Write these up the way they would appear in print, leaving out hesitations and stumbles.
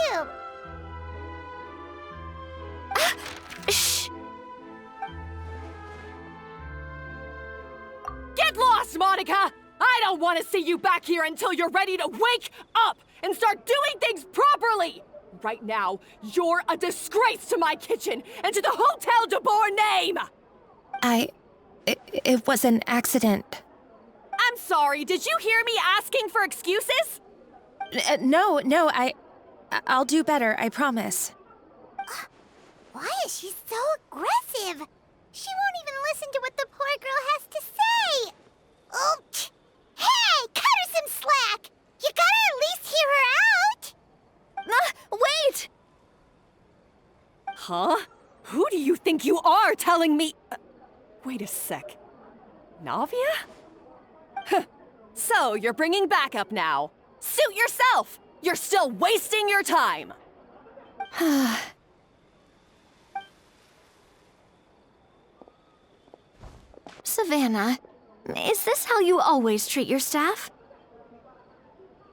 too. Shh! Get lost, Monica! I don't want to see you back here until you're ready to wake up and start doing things properly! Right now, you're a disgrace to my kitchen and to the Hotel de Boer name! It was an accident. I'm sorry, did you hear me asking for excuses? No, I'll do better, I promise. Why is she so aggressive? She won't even listen to what the poor girl has to say. Oh, hey, cut her some slack. You gotta at least hear her out. Wait! Huh? Who do you think you are telling me? Wait a sec. Navia? Huh. So, you're bringing backup now. Suit yourself! You're still wasting your time! Savanna, is this how you always treat your staff?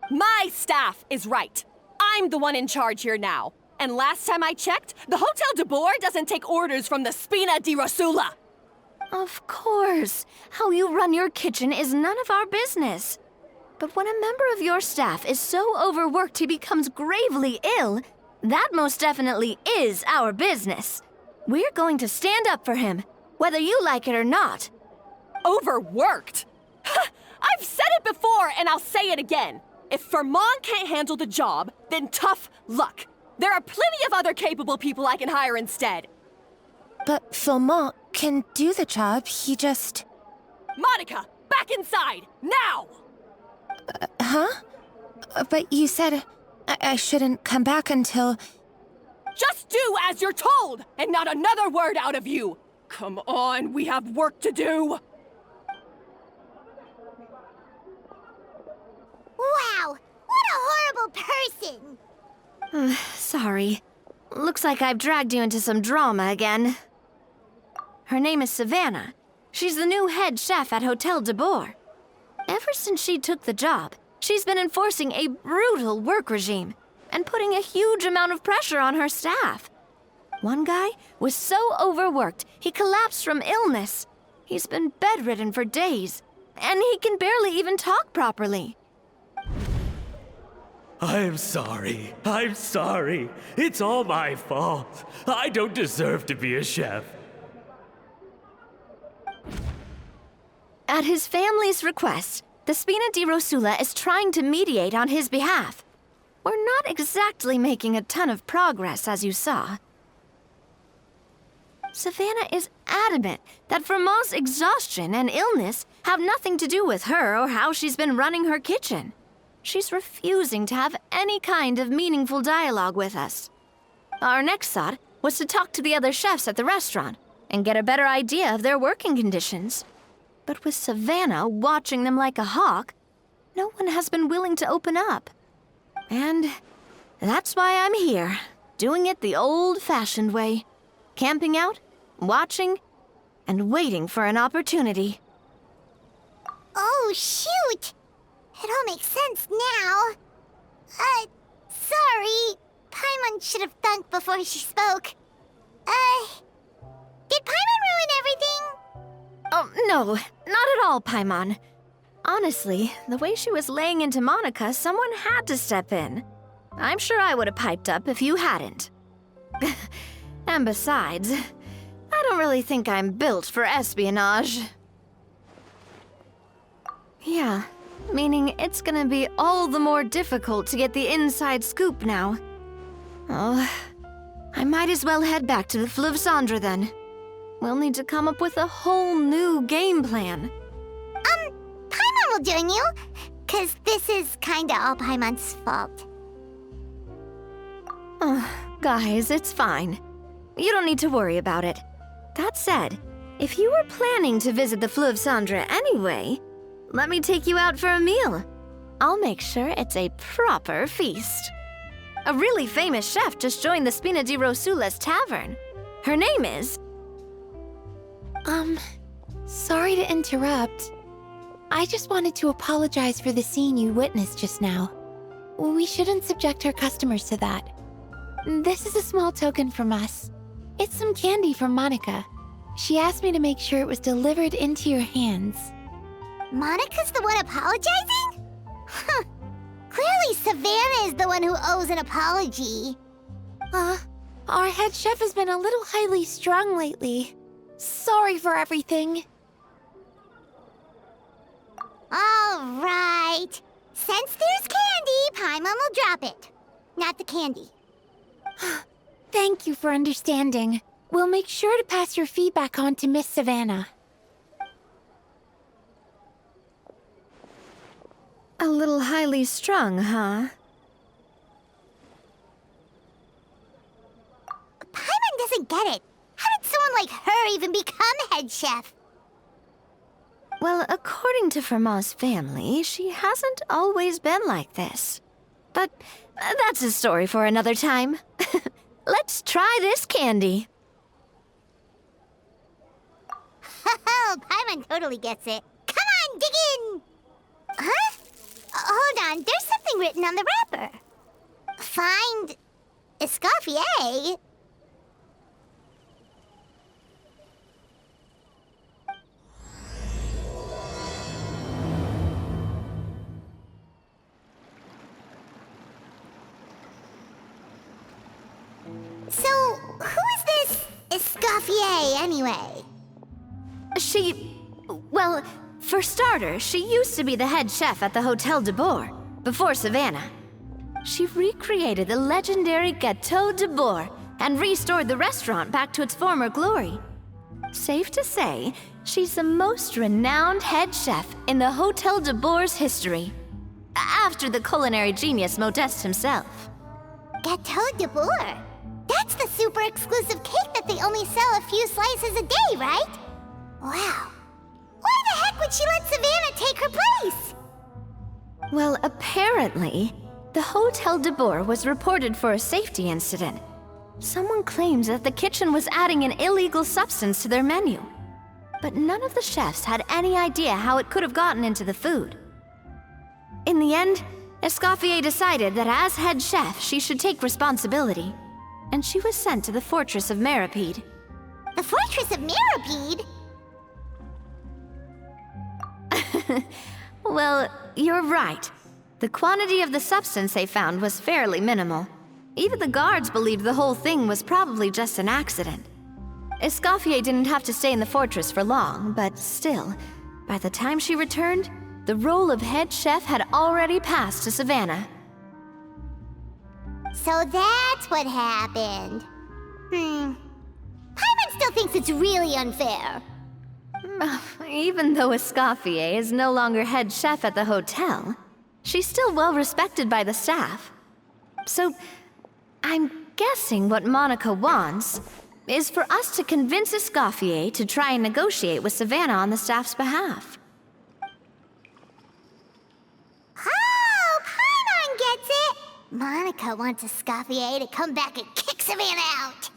My staff is right. I'm the one in charge here now. And last time I checked, the Hotel de Boer doesn't take orders from the Spina di Rosula. Of course. How you run your kitchen is none of our business. But when a member of your staff is so overworked he becomes gravely ill, that most definitely is our business. We're going to stand up for him, whether you like it or not. Overworked? I've said it before and I'll say it again. If Vermont can't handle the job, then tough luck. There are plenty of other capable people I can hire instead. But Philmont can do the job, he just... Monica, back inside, now! Huh? But you said I shouldn't come back until... Just do as you're told, and not another word out of you! Come on, we have work to do! Wow, what a horrible person. Sorry. Looks like I've dragged you into some drama again. Her name is Savanna. She's the new head chef at Hotel de Boer. Ever since she took the job, she's been enforcing a brutal work regime and putting a huge amount of pressure on her staff. One guy was so overworked, he collapsed from illness. He's been bedridden for days, and he can barely even talk properly. I'm sorry. It's all my fault. I don't deserve to be a chef. At his family's request, the Spina di Rosula is trying to mediate on his behalf. We're not exactly making a ton of progress, as you saw. Savanna is adamant that Vermont's exhaustion and illness have nothing to do with her or how she's been running her kitchen. She's refusing to have any kind of meaningful dialogue with us. Our next thought was to talk to the other chefs at the restaurant and get a better idea of their working conditions. But with Savanna watching them like a hawk, no one has been willing to open up. And that's why I'm here, doing it the old-fashioned way. Camping out, watching, and waiting for an opportunity. Oh, shoot! It all makes sense now. Sorry. Paimon should have thunk before she spoke. Did Paimon ruin everything? Oh, no, not at all, Paimon. Honestly, the way she was laying into Monica, someone had to step in. I'm sure I would have piped up if you hadn't. And besides, I don't really think I'm built for espionage. Yeah, meaning it's gonna be all the more difficult to get the inside scoop now. Oh, I might as well head back to the Fleuve Cendre then. We'll need to come up with a whole new game plan. Paimon will join you, 'cause this is kinda all Paimon's fault. Guys, it's fine. You don't need to worry about it. That said, if you were planning to visit the Fleuve Cendre anyway, let me take you out for a meal. I'll make sure it's a proper feast. A really famous chef just joined the Spina di Rosula's tavern. Her name is... Sorry to interrupt. I just wanted to apologize for the scene you witnessed just now. We shouldn't subject our customers to that. This is a small token from us. It's some candy from Monica. She asked me to make sure it was delivered into your hands. Monica's the one apologizing? Huh. Clearly Savanna is the one who owes an apology. Our head chef has been a little highly strung lately. Sorry for everything. All right. Since there's candy, Paimon will drop it. Not the candy. Thank you for understanding. We'll make sure to pass your feedback on to Miss Savanna. A little highly strung, huh? Paimon doesn't get it. How did someone like her even become head chef? Well, according to Fermat's family, she hasn't always been like this. But that's a story for another time. Let's try this candy. Oh, Paimon totally gets it. Come on, dig in! Huh? Hold on, there's something written on the wrapper. Find Escoffier? So, who is this Escoffier anyway? Well, for starters, she used to be the head chef at the Hotel de Boer, before Savanna. She recreated the legendary Gâteau de Boer and restored the restaurant back to its former glory. Safe to say, she's the most renowned head chef in the Hotel de Boer's history, after the culinary genius Modeste himself. Gâteau de Boer? That's the super exclusive cake that they only sell a few slices a day, right? Wow. Why the heck would she let Savanna take her place? Well, apparently, the Hotel de Boer was reported for a safety incident. Someone claims that the kitchen was adding an illegal substance to their menu. But none of the chefs had any idea how it could have gotten into the food. In the end, Escoffier decided that as head chef, she should take responsibility. And she was sent to the Fortress of Meripede. The Fortress of Meripede? Well, you're right. The quantity of the substance they found was fairly minimal. Even the guards believed the whole thing was probably just an accident. Escoffier didn't have to stay in the fortress for long, but still, by the time she returned, the role of head chef had already passed to Savanna. So that's what happened. Paimon still thinks it's really unfair. Even though Escoffier is no longer head chef at the hotel, she's still well respected by the staff. So, I'm guessing what Monica wants is for us to convince Escoffier to try and negotiate with Savanna on the staff's behalf. Oh, Paimon gets it! Monica wants Escoffier to come back and kick Savanna out.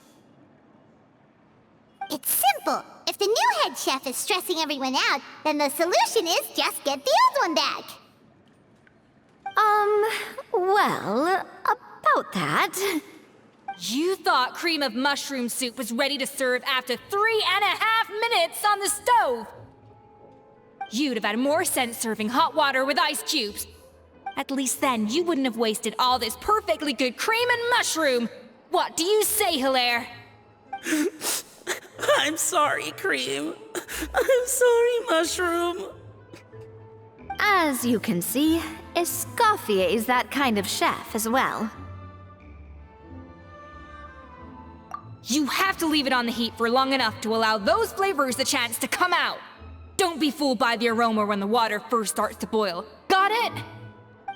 It's simple. If the new head chef is stressing everyone out, then the solution is just get the old one back. Well, about that. You thought cream of mushroom soup was ready to serve after 3.5 minutes on the stove. You'd have had more sense serving hot water with ice cubes. At least then you wouldn't have wasted all this perfectly good cream and mushroom. What do you say, Hilaire? I'm sorry, Cream. I'm sorry, Mushroom. As you can see, Escoffier is that kind of chef as well. You have to leave it on the heat for long enough to allow those flavors the chance to come out. Don't be fooled by the aroma when the water first starts to boil. Got it?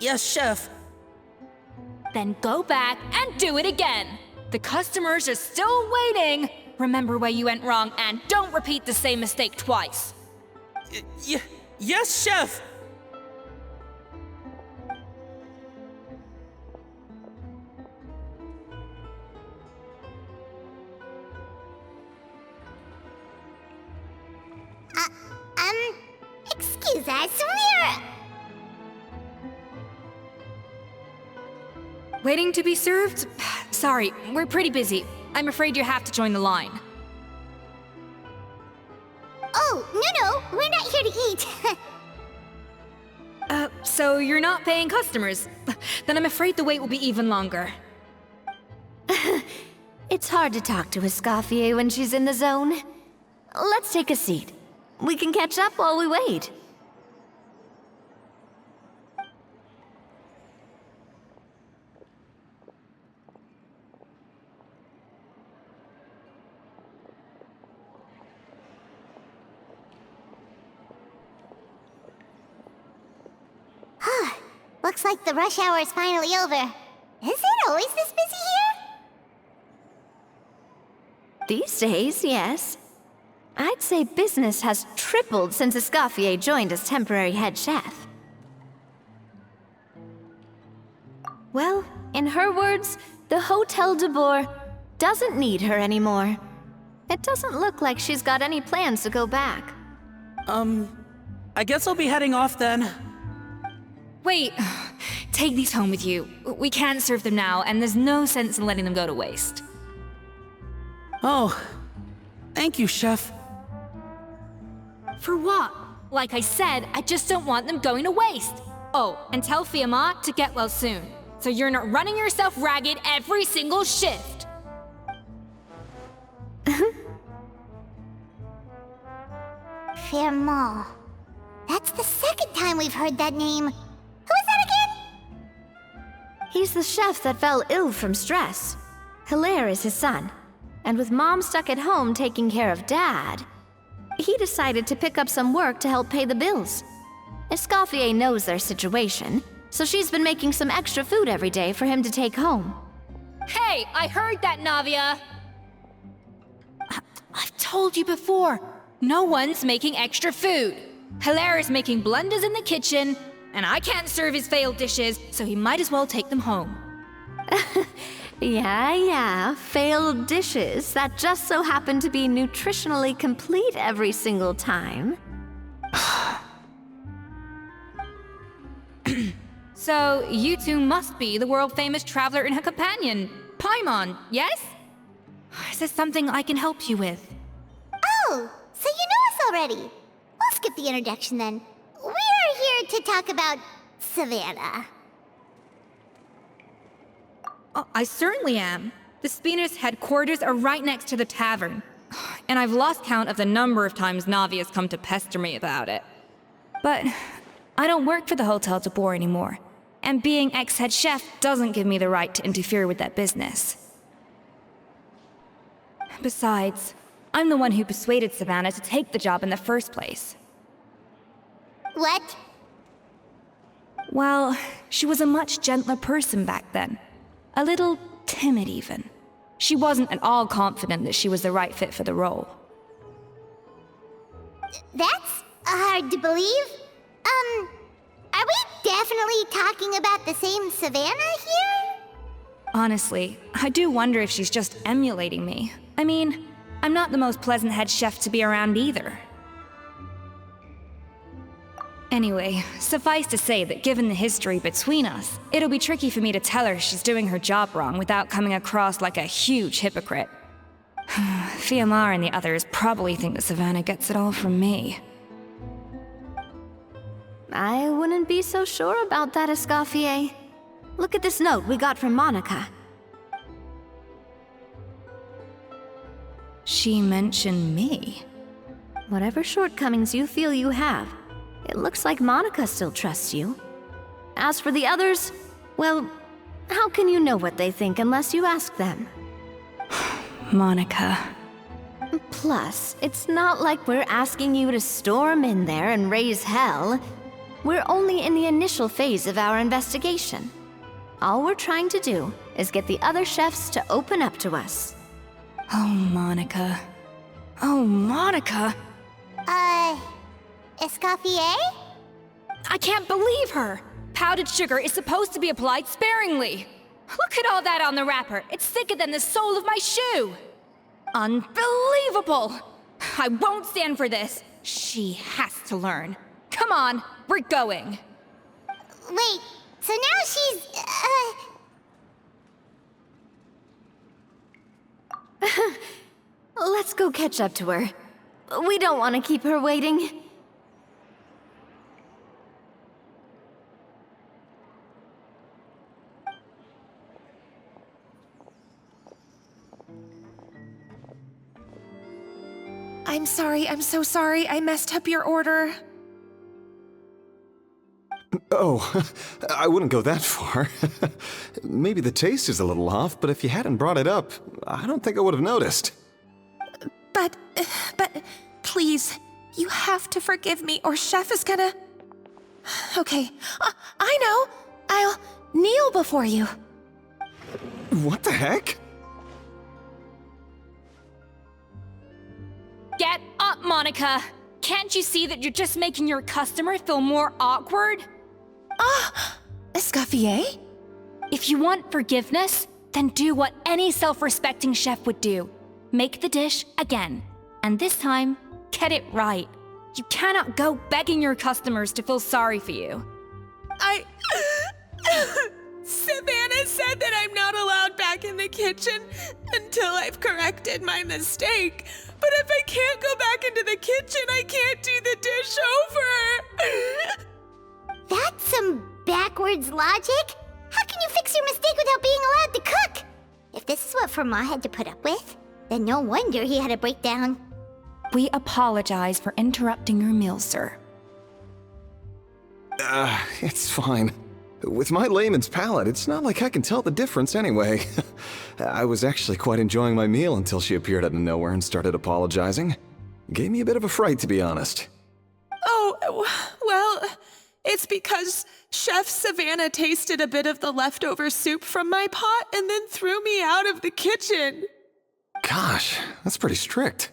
Yes, Chef. Then go back and do it again. The customers are still waiting. Remember where you went wrong and don't repeat the same mistake twice. Yes, Chef. Excuse us, Waiting to be served? Sorry, we're pretty busy. I'm afraid you have to join the line. Oh, no, we're not here to eat. So you're not paying customers? Then I'm afraid the wait will be even longer. It's hard to talk to Escoffier when she's in the zone. Let's take a seat. We can catch up while we wait. Looks like the rush hour is finally over. Is it always this busy here? These days, yes. I'd say business has tripled since Escoffier joined as temporary head chef. Well, in her words, the Hotel de Boer doesn't need her anymore. It doesn't look like she's got any plans to go back. I guess I'll be heading off then. Wait, take these home with you. We can't serve them now, and there's no sense in letting them go to waste. Oh, thank you, Chef. For what? Like I said, I just don't want them going to waste. Oh, and tell Fiamma to get well soon, so you're not running yourself ragged every single shift. Fiamma. That's the second time we've heard that name. Who is that again? He's the chef that fell ill from stress. Hilaire is his son. And with Mom stuck at home taking care of Dad, he decided to pick up some work to help pay the bills. Escoffier knows their situation, so she's been making some extra food every day for him to take home. Hey, I heard that, Navia! I've told you before, no one's making extra food. Hilaire is making blunders in the kitchen, and I can't serve his failed dishes, so he might as well take them home. Yeah, failed dishes that just so happen to be nutritionally complete every single time. So, you two must be the world-famous traveler and her companion, Paimon, yes? Is there something I can help you with? Oh, so you know us already. We'll skip the introduction then. We're here to talk about Savanna. Oh, I certainly am. The Spina's headquarters are right next to the tavern. And I've lost count of the number of times Navi has come to pester me about it. But I don't work for the Hotel de Boer anymore. And being ex-head chef doesn't give me the right to interfere with that business. Besides, I'm the one who persuaded Savanna to take the job in the first place. What? Well, she was a much gentler person back then. A little timid, even. She wasn't at all confident that she was the right fit for the role. That's hard to believe. Are we definitely talking about the same Savanna here? Honestly, I do wonder if she's just emulating me. I mean, I'm not the most pleasant head chef to be around either. Anyway, suffice to say that given the history between us, it'll be tricky for me to tell her she's doing her job wrong without coming across like a huge hypocrite. Fiamma and the others probably think that Savanna gets it all from me. I wouldn't be so sure about that, Escoffier. Look at this note we got from Monica. She mentioned me. Whatever shortcomings you feel you have, it looks like Monica still trusts you. As for the others, well, how can you know what they think unless you ask them? Monica. Plus, it's not like we're asking you to storm in there and raise hell. We're only in the initial phase of our investigation. All we're trying to do is get the other chefs to open up to us. Oh, Monica. Oh, Monica! Escoffier? I can't believe her! Powdered sugar is supposed to be applied sparingly. Look at all that on the wrapper. It's thicker than the sole of my shoe. Unbelievable! I won't stand for this. She has to learn. Come on, we're going. Wait, so now she's, Let's go catch up to her. We don't want to keep her waiting. I'm sorry, I'm so sorry. I messed up your order. Oh, I wouldn't go that far. Maybe the taste is a little off, but if you hadn't brought it up, I don't think I would have noticed. But, please, you have to forgive me or Chef is gonna... Okay, I know. I'll kneel before you. What the heck? Get up, Monica! Can't you see that you're just making your customer feel more awkward? Escoffier? If you want forgiveness, then do what any self-respecting chef would do. Make the dish again. And this time, get it right. You cannot go begging your customers to feel sorry for you. Savanna said that I'm not allowed back in the kitchen until I've corrected my mistake. But if I can't go back into the kitchen, I can't do the dish over. That's some backwards logic. How can you fix your mistake without being allowed to cook? If this is what Fermat had to put up with, then no wonder he had a breakdown. We apologize for interrupting your meal, sir. It's fine. With my layman's palate, it's not like I can tell the difference anyway. I was actually quite enjoying my meal until she appeared out of nowhere and started apologizing. Gave me a bit of a fright, to be honest. Oh, well, it's because Chef Savanna tasted a bit of the leftover soup from my pot and then threw me out of the kitchen. Gosh, that's pretty strict.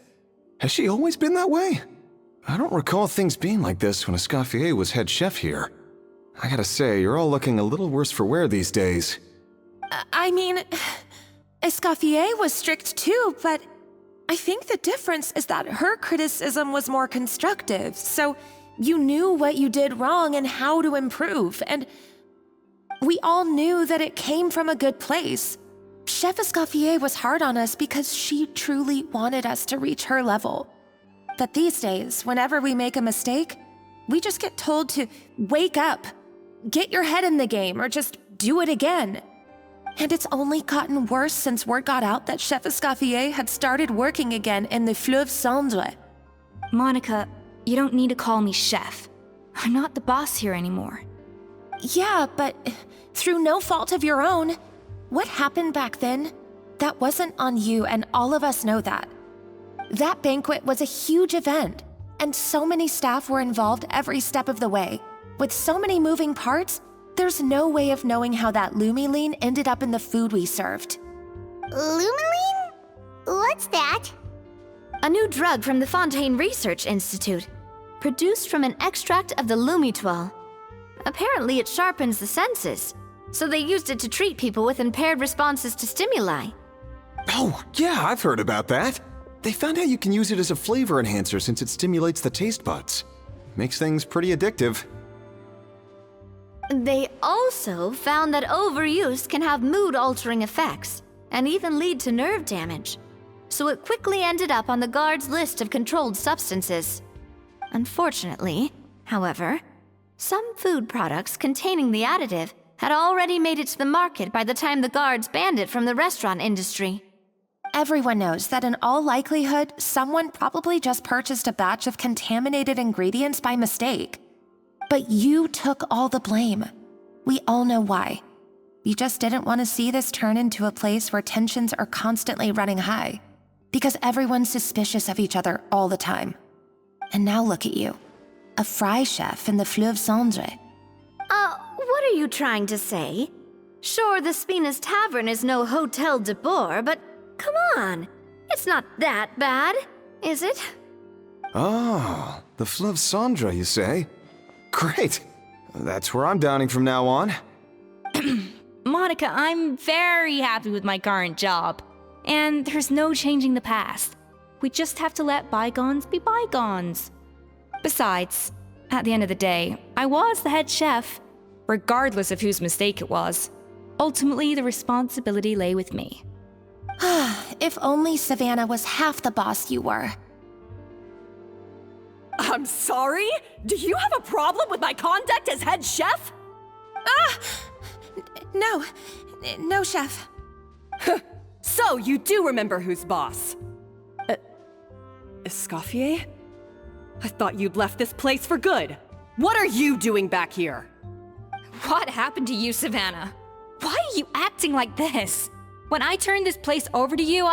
Has she always been that way? I don't recall things being like this when Escoffier was head chef here. I gotta say, you're all looking a little worse for wear these days. I mean, Escoffier was strict too, but I think the difference is that her criticism was more constructive, so you knew what you did wrong and how to improve, and we all knew that it came from a good place. Chef Escoffier was hard on us because she truly wanted us to reach her level. But these days, whenever we make a mistake, we just get told to wake up, get your head in the game, or just do it again. And it's only gotten worse since word got out that Chef Escoffier had started working again in the Fleuve Cendre. Monica, you don't need to call me chef. I'm not the boss here anymore. Yeah, but through no fault of your own, what happened back then, that wasn't on you, and all of us know that. That banquet was a huge event, and so many staff were involved every step of the way. With so many moving parts, there's no way of knowing how that lumiline ended up in the food we served. Lumiline? What's that? A new drug from the Fontaine Research Institute, produced from an extract of the lumitoile. Apparently it sharpens the senses, so they used it to treat people with impaired responses to stimuli. Oh, yeah, I've heard about that. They found out you can use it as a flavor enhancer since it stimulates the taste buds. Makes things pretty addictive. They also found that overuse can have mood-altering effects, and even lead to nerve damage. So it quickly ended up on the guards' list of controlled substances. Unfortunately, however, some food products containing the additive had already made it to the market by the time the guards banned it from the restaurant industry. Everyone knows that in all likelihood, someone probably just purchased a batch of contaminated ingredients by mistake. But you took all the blame. We all know why. You just didn't want to see this turn into a place where tensions are constantly running high, because everyone's suspicious of each other all the time. And now look at you, a fry chef in the Fleuve Cendre. What are you trying to say? Sure, the Spina's Tavern is no Hotel de Boer, but come on, it's not that bad, is it? Oh, the Fleuve Cendre, you say? Great. That's where I'm dining from now on. Monica, I'm very happy with my current job. And there's no changing the past. We just have to let bygones be bygones. Besides, at the end of the day, I was the head chef, regardless of whose mistake it was. Ultimately, the responsibility lay with me. if only Savanna was half the boss you were. I'm sorry? Do you have a problem with my conduct as head chef? No. No, Chef. So, you do remember who's boss? Escoffier? I thought you'd left this place for good. What are you doing back here? What happened to you, Savanna? Why are you acting like this? When I turned this place over to you,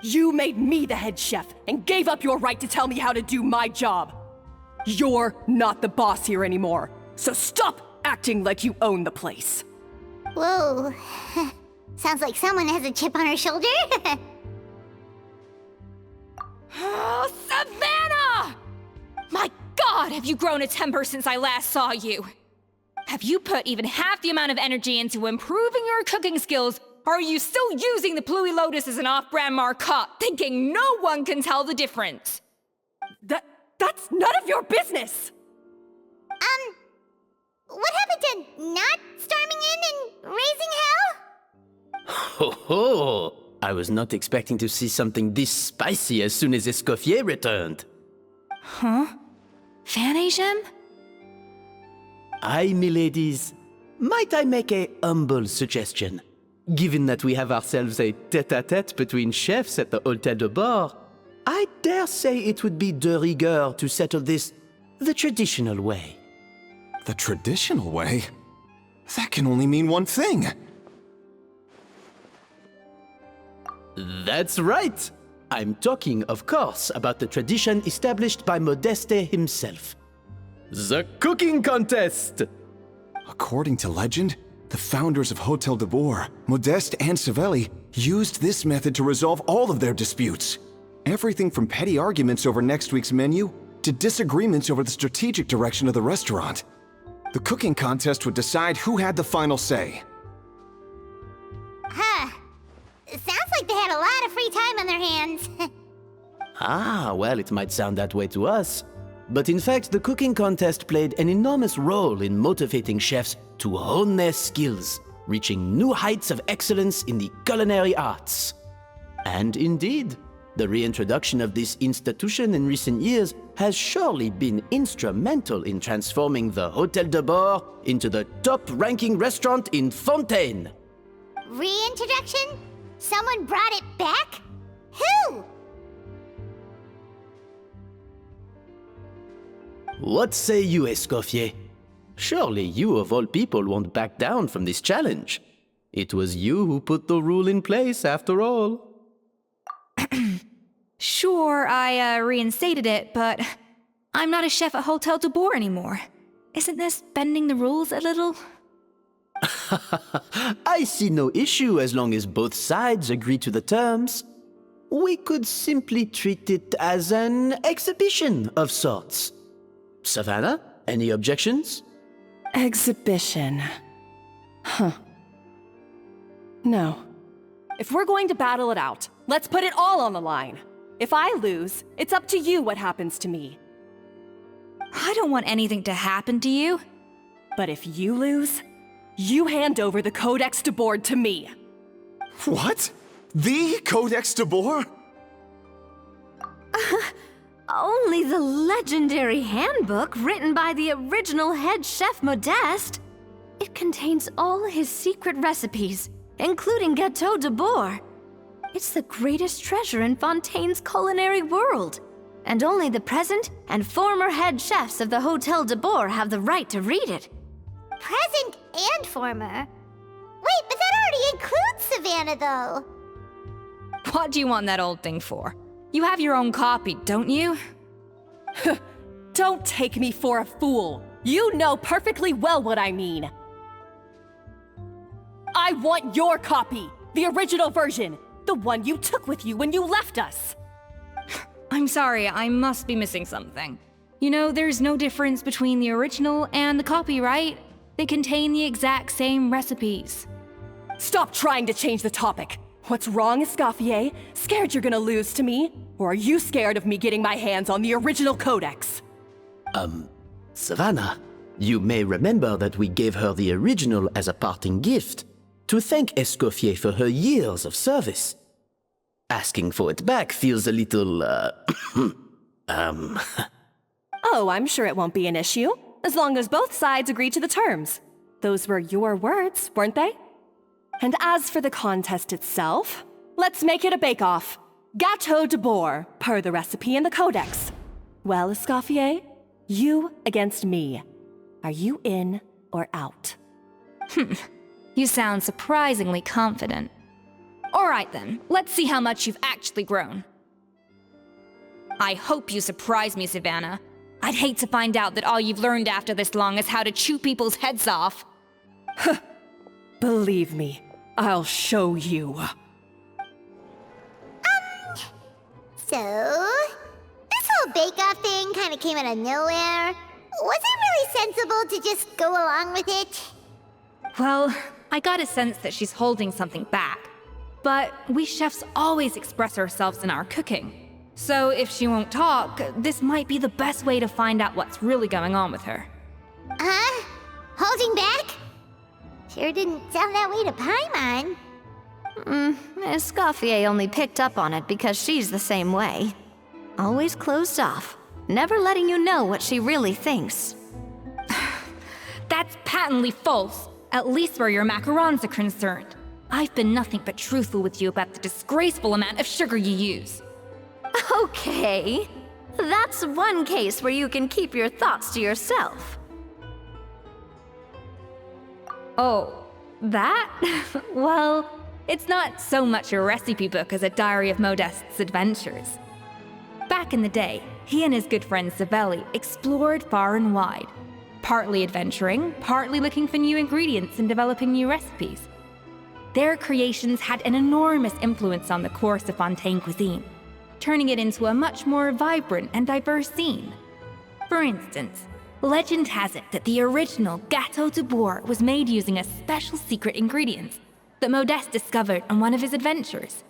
You made me the head chef and gave up your right to tell me how to do my job. You're not the boss here anymore, so stop acting like you own the place. Whoa. Sounds like someone has a chip on her shoulder. Oh, Savanna! My God, have you grown a temper since I last saw you? Have you put even half the amount of energy into improving your cooking skills, or are you still using the Pluie Lotus as an off-brand marcotte, thinking no one can tell the difference? That's none of your business! What happened to not storming in and raising hell? Ho ho! I was not expecting to see something this spicy as soon as Escoffier returned. Huh? Fan-Asian? Aye, miladies. Might I make a humble suggestion? Given that we have ourselves a tête-à-tête between chefs at the Hôtel de Bord, I dare say it would be de rigueur to settle this the traditional way. The traditional way? That can only mean one thing. That's right! I'm talking, of course, about the tradition established by Modeste himself. The cooking contest! According to legend, the founders of Hôtel de Bord, Modeste and Savelli, used this method to resolve all of their disputes. Everything from petty arguments over next week's menu to disagreements over the strategic direction of the restaurant. The cooking contest would decide who had the final say. Huh. Sounds like they had a lot of free time on their hands. Ah, well, it might sound that way to us. But in fact, the cooking contest played an enormous role in motivating chefs to hone their skills, reaching new heights of excellence in the culinary arts. And indeed, the reintroduction of this institution in recent years has surely been instrumental in transforming the Hôtel de Bord into the top-ranking restaurant in Fontaine. Reintroduction? Someone brought it back? Who? What say you, Escoffier? Surely you of all people won't back down from this challenge. It was you who put the rule in place, after all. Sure, I reinstated it, but I'm not a chef at Hôtel de Bord anymore. Isn't this bending the rules a little? I see no issue as long as both sides agree to the terms. We could simply treat it as an exhibition of sorts. Savanna, any objections? Exhibition. Huh. No. If we're going to battle it out, let's put it all on the line. If I lose, it's up to you what happens to me. I don't want anything to happen to you. But if you lose, you hand over the Codex de Bord to me. What? The Codex de Bord? Only the legendary handbook written by the original head chef Modeste. It contains all his secret recipes, including Gâteau de Bord. It's the greatest treasure in Fontaine's culinary world, and only the present and former head chefs of the Hôtel de Bord have the right to read it. Present and former? Wait, but that already includes Savanna, though. What do you want that old thing for? You have your own copy, don't you? Don't take me for a fool. You know perfectly well what I mean. I want your copy, the original version, the one you took with you when you left us. I'm sorry, I must be missing something. You know, there's no difference between the original and the copy, right? They contain the exact same recipes. Stop trying to change the topic. What's wrong, Escoffier? Scared you're gonna lose to me? Or are you scared of me getting my hands on the original codex? Savanna, you may remember that we gave her the original as a parting gift. to thank Escoffier for her years of service. Asking for it back feels a little, Oh, I'm sure it won't be an issue, as long as both sides agree to the terms. Those were your words, weren't they? And as for the contest itself, let's make it a bake-off. Gâteau de boar, per the recipe in the codex. Well, Escoffier, you against me. Are you in or out? You sound surprisingly confident. All right then, let's see how much you've actually grown. I hope you surprise me, Savanna. I'd hate to find out that all you've learned after this long is how to chew people's heads off. Believe me, I'll show you. So, this whole bake-off thing kind of came out of nowhere. Was it really sensible to just go along with it? Well, I got a sense that she's holding something back. But we chefs always express ourselves in our cooking. So if she won't talk, this might be the best way to find out what's really going on with her. Huh? Holding back? Sure didn't sound that way to Paimon. Escoffier only picked up on it because she's the same way. Always closed off, never letting you know what she really thinks. That's patently false, at least where your macarons are concerned. I've been nothing but truthful with you about the disgraceful amount of sugar you use. Okay, that's one case where you can keep your thoughts to yourself. Oh, that? Well, it's not so much a recipe book as a diary of Modeste's adventures. Back in the day, he and his good friend Savelli explored far and wide, partly adventuring, partly looking for new ingredients and developing new recipes. Their creations had an enormous influence on the course of Fontaine cuisine, turning it into a much more vibrant and diverse scene. For instance, legend has it that the original Gâteau de boar was made using a special secret ingredient that Modeste discovered on one of his adventures.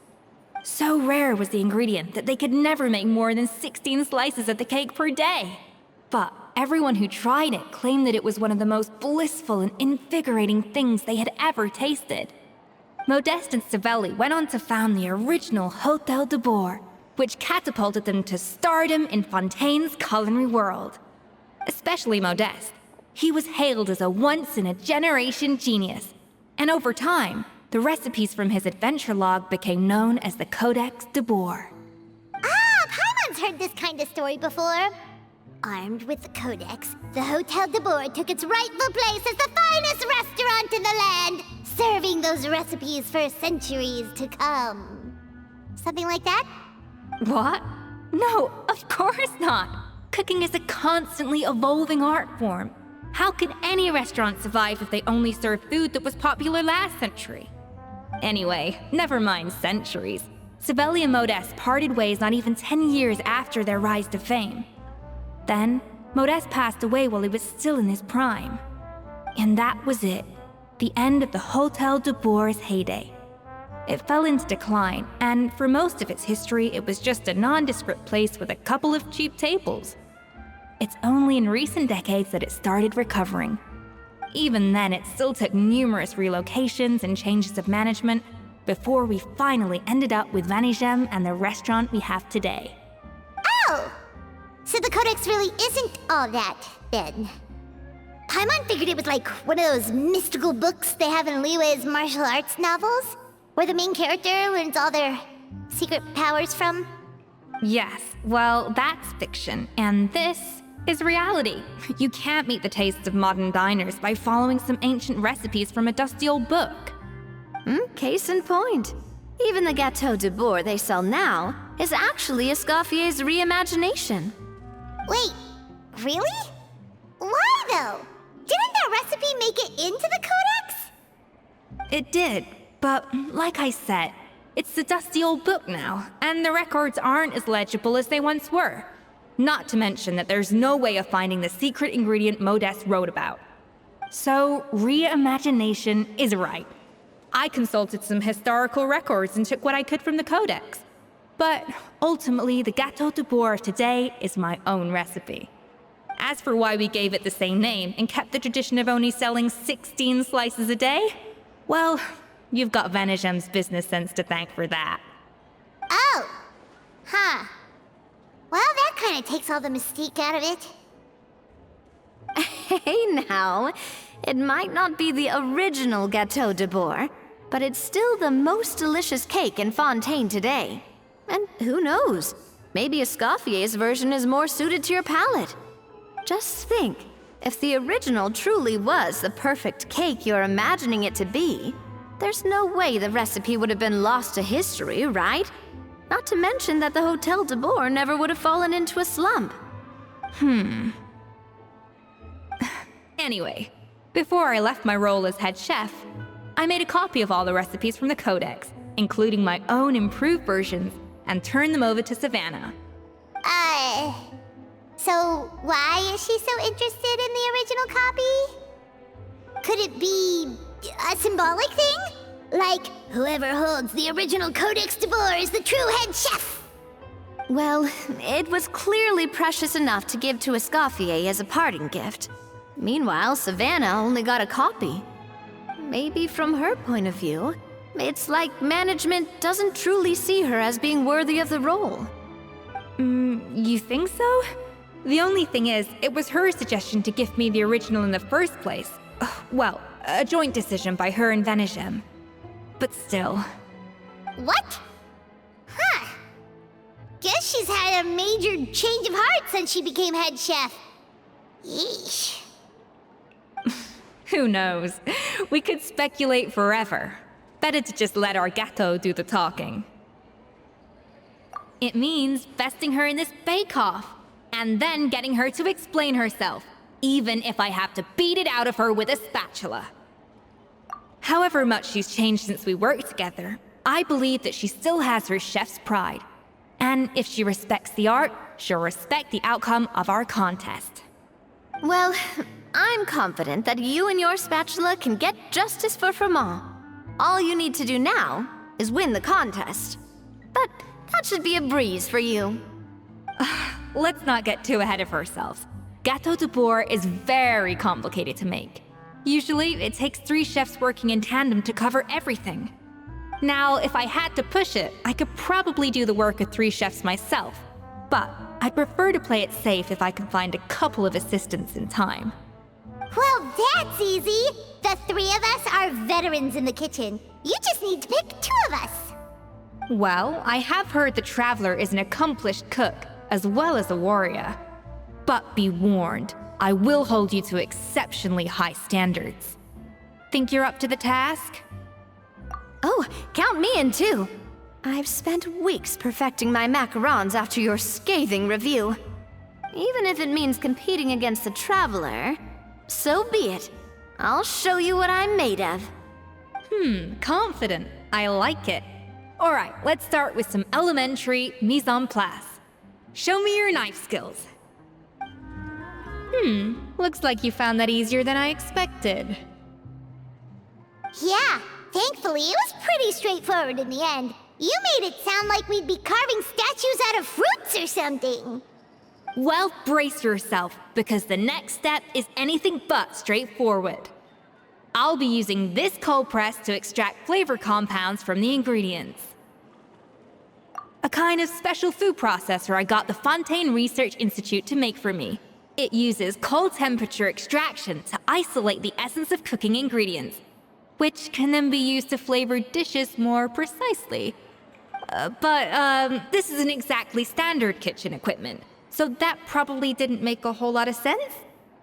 So rare was the ingredient that they could never make more than 16 slices of the cake per day. But everyone who tried it claimed that it was one of the most blissful and invigorating things they had ever tasted. Modeste and Savelli went on to found the original Hôtel de Bois, which catapulted them to stardom in Fontaine's culinary world. Especially Modeste. He was hailed as a once-in-a-generation genius, and over time, the recipes from his adventure log became known as the Codex de Bois. Ah, Paimon's heard this kind of story before. Armed with the Codex, the Hôtel de Bois took its rightful place as the finest restaurant in the land, serving those recipes for centuries to come. Something like that? What? No, of course not. Cooking is a constantly evolving art form. How could any restaurant survive if they only served food that was popular last century? Anyway, never mind centuries. Savelli and Modeste parted ways not even 10 years after their rise to fame. Then, Modeste passed away while he was still in his prime. And that was it. The end of the Hôtel de Bois' heyday. It fell into decline, and for most of its history, it was just a nondescript place with a couple of cheap tables. It's only in recent decades that it started recovering. Even then, it still took numerous relocations and changes of management before we finally ended up with Vanigem and the restaurant we have today. Oh! So the Codex really isn't all that, then. Paimon figured it was like one of those mystical books they have in Liyue's martial arts novels, where the main character learns all their secret powers from. Yes, well, that's fiction, and this is reality. You can't meet the tastes of modern diners by following some ancient recipes from a dusty old book. Case in point. Even the Gâteau de Bois they sell now is actually Escoffier's reimagination. Wait, really? Why though? Didn't that recipe make it into the Codex? It did, but like I said, it's the dusty old book now, and the records aren't as legible as they once were. Not to mention that there's no way of finding the secret ingredient Modeste wrote about. So, reimagination is right. I consulted some historical records and took what I could from the Codex. But ultimately, the Gâteau de Bois of today is my own recipe. As for why we gave it the same name and kept the tradition of only selling 16 slices a day, well, You've got Vanishem's business sense to thank for that. Oh. Huh. Well, that kind of takes all the mystique out of it. Hey now, it might not be the original Gâteau de Bourg, but it's still the most delicious cake in Fontaine today. And who knows, maybe Escoffier's version is more suited to your palate. Just think, if the original truly was the perfect cake you're imagining it to be, there's no way the recipe would have been lost to history, right? Not to mention that the Hôtel de Bourg never would have fallen into a slump. Anyway, before I left my role as head chef, I made a copy of all the recipes from the codex, including my own improved versions, and turned them over to Savanna. So why is she so interested in the original copy? Could it be a symbolic thing? Like, whoever holds the original Codex de Bourg is the true head chef? Well, it was clearly precious enough to give to Escoffier as a parting gift. Meanwhile, Savanna only got a copy. Maybe from her point of view, it's like management doesn't truly see her as being worthy of the role. You think so? The only thing is, it was her suggestion to gift me the original in the first place. Well, a joint decision by her and Vanisham. But still. What? Huh. Guess she's had a major change of heart since she became head chef. Yeesh. Who knows? We could speculate forever. Better to just let our Gâteau do the talking. It means besting her in this bake-off, and then getting her to explain herself, even if I have to beat it out of her with a spatula. However much she's changed since we worked together, I believe that she still has her chef's pride. And if she respects the art, she'll respect the outcome of our contest. Well, I'm confident that you and your spatula can get justice for Froment. All you need to do now is win the contest. But that should be a breeze for you. Let's not get too ahead of ourselves. Gâteau de Bourg is very complicated to make. Usually, it takes 3 chefs working in tandem to cover everything. Now, if I had to push it, I could probably do the work of 3 chefs myself. But I'd prefer to play it safe if I can find a couple of assistants in time. Well, that's easy. The 3 of us are veterans in the kitchen. You just need to pick 2 of us. Well, I have heard the Traveler is an accomplished cook, as well as a warrior. But be warned, I will hold you to exceptionally high standards. Think you're up to the task? Oh, count me in too. I've spent weeks perfecting my macarons after your scathing review. Even if it means competing against the Traveler, so be it. I'll show you what I'm made of. Confident. I like it. Alright, let's start with some elementary mise en place. Show me your knife skills. Looks like you found that easier than I expected. Yeah, thankfully it was pretty straightforward in the end. You made it sound like we'd be carving statues out of fruits or something. Well, brace yourself, because the next step is anything but straightforward. I'll be using this cold press to extract flavor compounds from the ingredients. A kind of special food processor I got the Fontaine Research Institute to make for me. It uses cold temperature extraction to isolate the essence of cooking ingredients, which can then be used to flavor dishes more precisely. But this isn't exactly standard kitchen equipment, so that probably didn't make a whole lot of sense.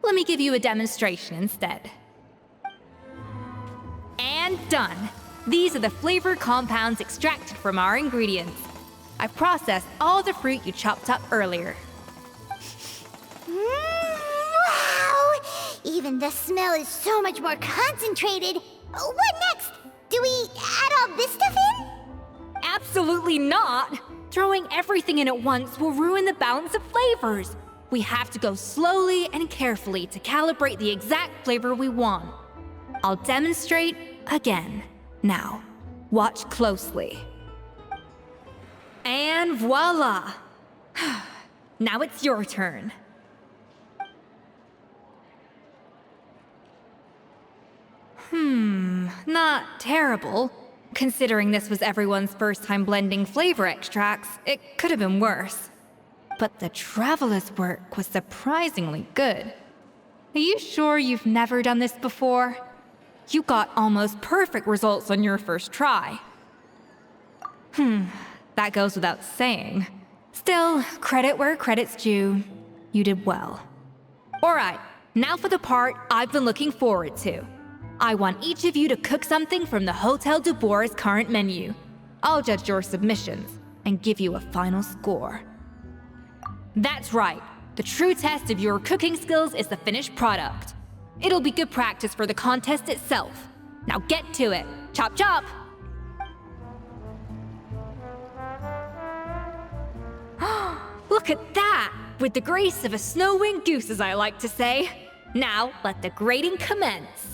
Let me give you a demonstration instead. And done! These are the flavor compounds extracted from our ingredients. I processed all the fruit you chopped up earlier. Wow! Even the smell is so much more concentrated. What next? Do we add all this stuff in? Absolutely not! Throwing everything in at once will ruin the balance of flavors. We have to go slowly and carefully to calibrate the exact flavor we want. I'll demonstrate again. Now, watch closely. And voila! Now it's your turn. Not terrible. Considering this was everyone's first time blending flavor extracts, it could have been worse. But the traveler's work was surprisingly good. Are you sure you've never done this before? You got almost perfect results on your first try. That goes without saying. Still, credit where credit's due. You did well. Alright, now for the part I've been looking forward to. I want each of you to cook something from the Hotel du Bois' current menu. I'll judge your submissions and give you a final score. That's right. The true test of your cooking skills is the finished product. It'll be good practice for the contest itself. Now get to it. Chop chop! Look at that! With the grace of a snow-winged goose, as I like to say. Now, let the grating commence.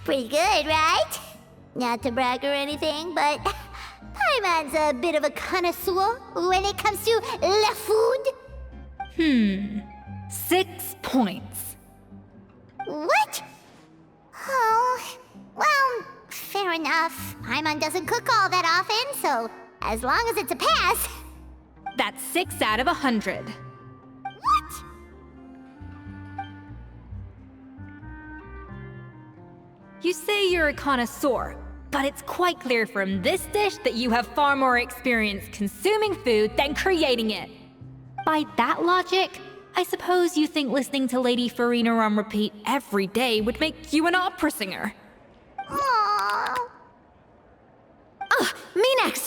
Pretty good, right? Not to brag or anything, but Paimon's a bit of a connoisseur when it comes to la food. 6 points. What? Oh, well, fair enough. Paimon doesn't cook all that often, so as long as it's a pass. That's 6 out of 100. What? You say you're a connoisseur, but it's quite clear from this dish that you have far more experience consuming food than creating it. By that logic, I suppose you think listening to Lady Farina on repeat every day would make you an opera singer. Aww.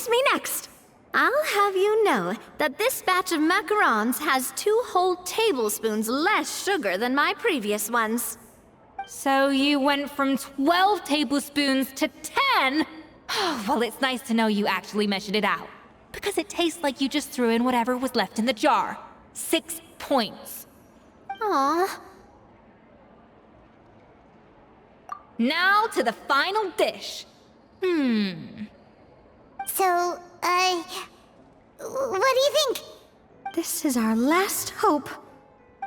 Me next! I'll have you know that this batch of macarons has 2 whole tablespoons less sugar than my previous ones. So you went from 12 tablespoons to 10? Well, it's nice to know you actually measured it out. Because it tastes like you just threw in whatever was left in the jar. 6 points. Aw. Now to the final dish. So, what do you think? This is our last hope.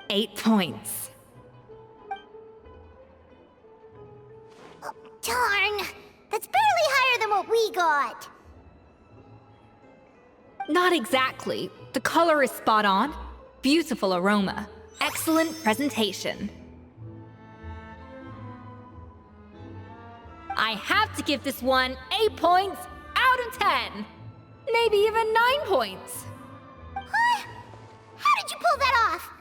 8 points. Darn, that's barely higher than what we got. Not exactly. The color is spot on. Beautiful aroma. Excellent presentation. I have to give this one 8 points out of 10. Maybe even 9 points. Huh? How did you pull that off?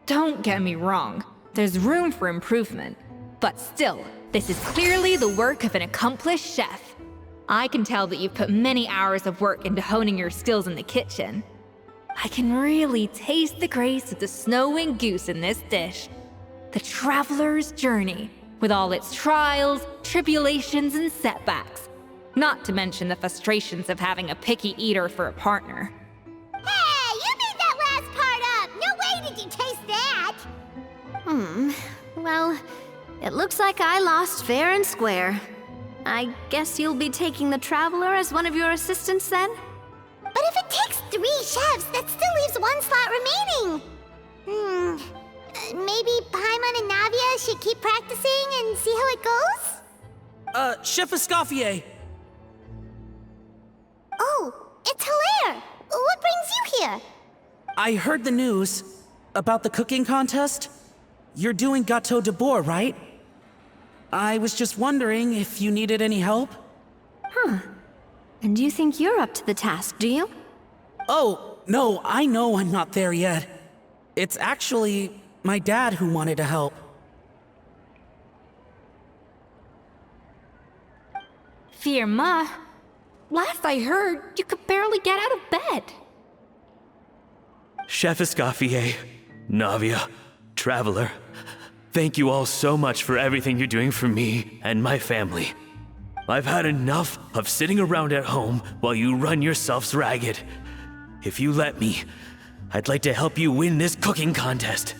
Don't get me wrong. There's room for improvement. But still, this is clearly the work of an accomplished chef. I can tell that you've put many hours of work into honing your skills in the kitchen. I can really taste the grace of the snow-winged goose in this dish. The traveler's journey, with all its trials, tribulations, and setbacks. Not to mention the frustrations of having a picky eater for a partner. Hey, you made that last part up! No way did you taste that! Well, it looks like I lost fair and square. I guess you'll be taking the Traveler as one of your assistants then? But if it takes 3 chefs, that still leaves 1 slot remaining. Maybe Paimon and Navia should keep practicing and see how it goes? Chef Escoffier! Oh, it's Hilaire! What brings you here? I heard the news about the cooking contest. You're doing Gâteau de Bois, right? I was just wondering if you needed any help. And you think you're up to the task, do you? Oh, no, I know I'm not there yet. It's actually my dad who wanted to help. Firma, last I heard, you could barely get out of bed. Chef Escoffier, Navia, Traveler, thank you all so much for everything you're doing for me and my family. I've had enough of sitting around at home while you run yourselves ragged. If you let me, I'd like to help you win this cooking contest.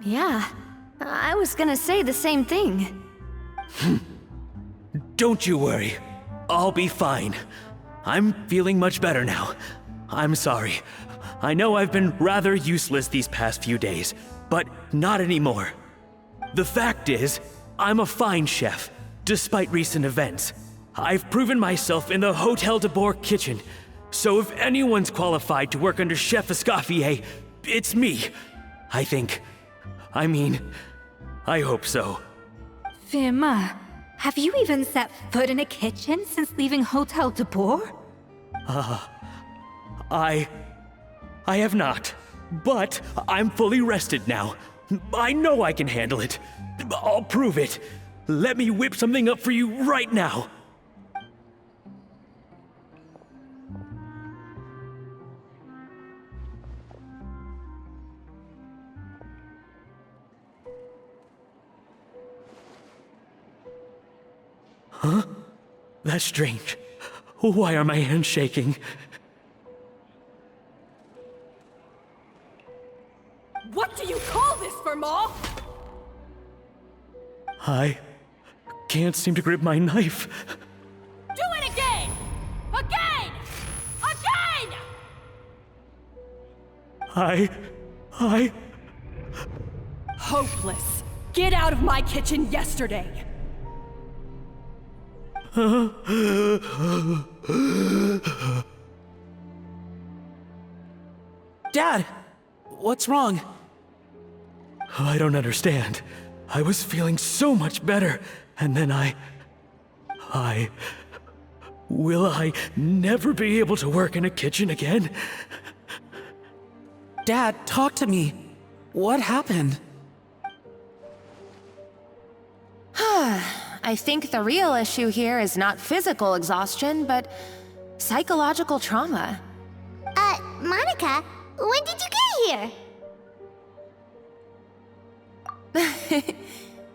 Yeah, I was gonna say the same thing. Don't you worry. I'll be fine. I'm feeling much better now. I'm sorry. I know I've been rather useless these past few days, but not anymore. The fact is, I'm a fine chef, despite recent events. I've proven myself in the Hotel de Boer kitchen, so if anyone's qualified to work under Chef Escoffier, it's me. I think. I mean, I hope so. Firma, have you even set foot in a kitchen since leaving Hotel de Boer? I have not, but I'm fully rested now. I know I can handle it. I'll prove it. Let me whip something up for you right now. Huh? That's strange. Why are my hands shaking? What do you call this, Firma? I can't seem to grip my knife. Do it again! Again! Again! I... Hopeless. Get out of my kitchen yesterday. Dad, what's wrong? I don't understand. I was feeling so much better, and then Will I never be able to work in a kitchen again? Dad, talk to me. What happened? I think the real issue here is not physical exhaustion, but psychological trauma. Monica, when did you get here?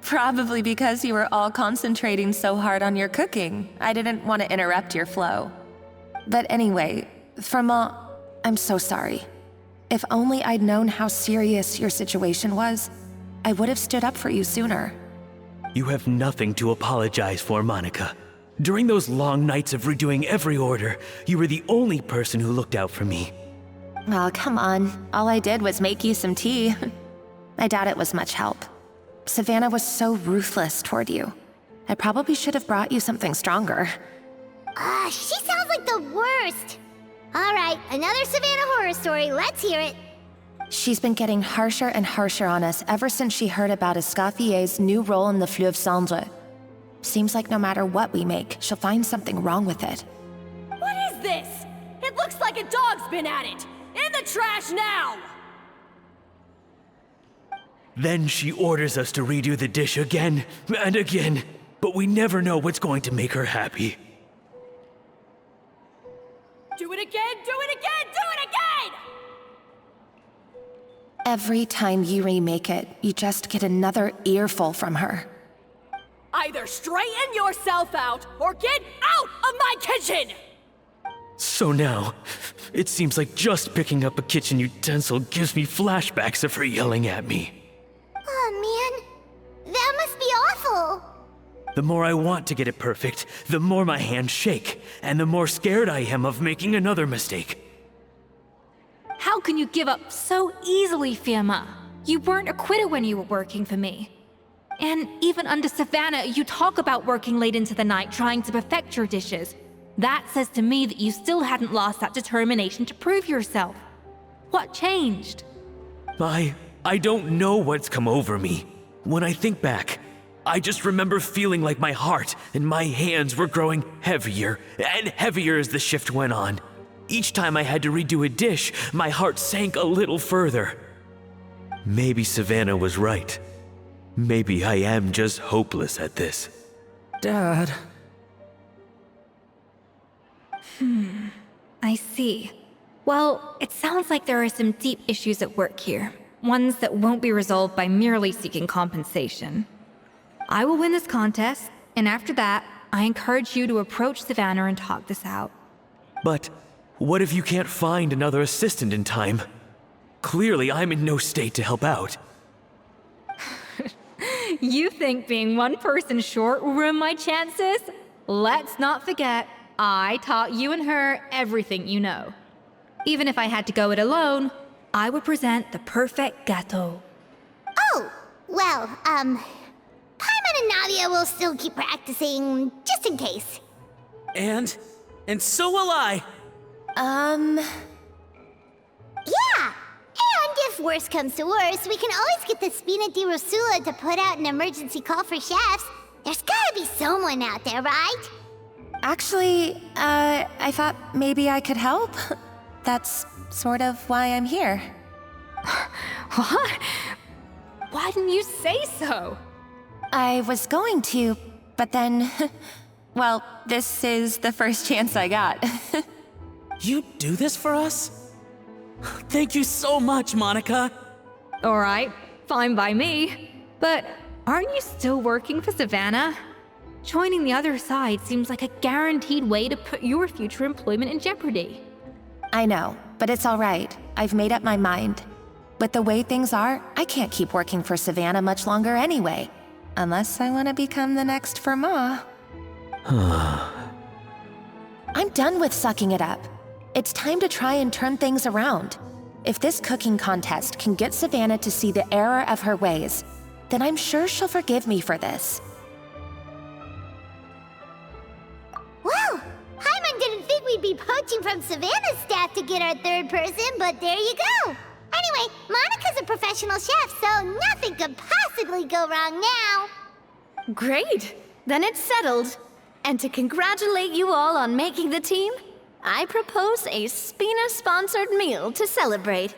Probably because you were all concentrating so hard on your cooking. I didn't want to interrupt your flow. But anyway, Firma, I'm so sorry. If only I'd known how serious your situation was, I would have stood up for you sooner. You have nothing to apologize for, Monica. During those long nights of redoing every order, you were the only person who looked out for me. Oh, come on. All I did was make you some tea. I doubt it was much help. Savanna was so ruthless toward you. I probably should have brought you something stronger. She sounds like the worst. All right, another Savanna horror story. Let's hear it. She's been getting harsher and harsher on us ever since she heard about Escoffier's new role in the Fleuve Cendre. Seems like no matter what we make, she'll find something wrong with it. What is this? It looks like a dog's been at it. In the trash now! Then she orders us to redo the dish again and again, but we never know what's going to make her happy. Do it again, do it again, do it again! Every time you remake it, you just get another earful from her. Either straighten yourself out, or get out of my kitchen! So now, it seems like just picking up a kitchen utensil gives me flashbacks of her yelling at me. Oh man, that must be awful. The more I want to get it perfect, the more my hands shake, and the more scared I am of making another mistake. How can you give up so easily, Firma? You weren't a quitter when you were working for me. And even under Savanna, you talk about working late into the night trying to perfect your dishes. That says to me that you still hadn't lost that determination to prove yourself. What changed? I don't know what's come over me. When I think back, I just remember feeling like my heart and my hands were growing heavier and heavier as the shift went on. Each time I had to redo a dish, my heart sank a little further. Maybe Savanna was right. Maybe I am just hopeless at this. Dad. I see. Well, it sounds like there are some deep issues at work here. Ones that won't be resolved by merely seeking compensation. I will win this contest, and after that, I encourage you to approach Savanna and talk this out. But what if you can't find another assistant in time? Clearly, I'm in no state to help out. You think being one person short will ruin my chances? Let's not forget, I taught you and her everything you know. even if I had to go it alone, I would present the perfect gâteau. Oh, well, Paimon and Nadia will still keep practicing, just in case. And so will I. Yeah! And if worse comes to worse, we can always get the Spina di Rosula to put out an emergency call for chefs. There's gotta be someone out there, right? Actually, I thought maybe I could help. That's sort of why I'm here. What? Why didn't you say so? I was going to, but then... well, this is the first chance I got. You do this for us? Thank you so much, Monica. All right, fine by me. But aren't you still working for Savanna? Joining the other side seems like a guaranteed way to put your future employment in jeopardy. I know, but it's all right. I've made up my mind. With the way things are, I can't keep working for Savanna much longer anyway. Unless I want to become the next Fermat. I'm done with sucking it up. It's time to try and turn things around. If this cooking contest can get Savanna to see the error of her ways, then I'm sure she'll forgive me for this. Well, Paimon didn't think we'd be poaching from Savannah's staff to get our third person, but there you go. Anyway, Monica's a professional chef, so nothing could possibly go wrong now. Great! Then it's settled. And to congratulate you all on making the team, I propose a Spina-sponsored meal to celebrate.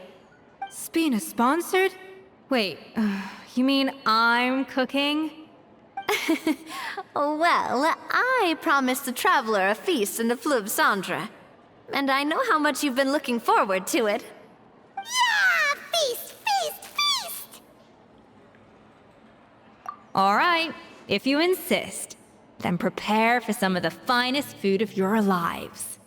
Spina sponsored? Wait, you mean I'm cooking? Well, I promised the Traveler a feast in the Fleuve Cendre. And I know how much you've been looking forward to it. Yeah! Feast, feast, feast! All right, if you insist, then prepare for some of the finest food of your lives.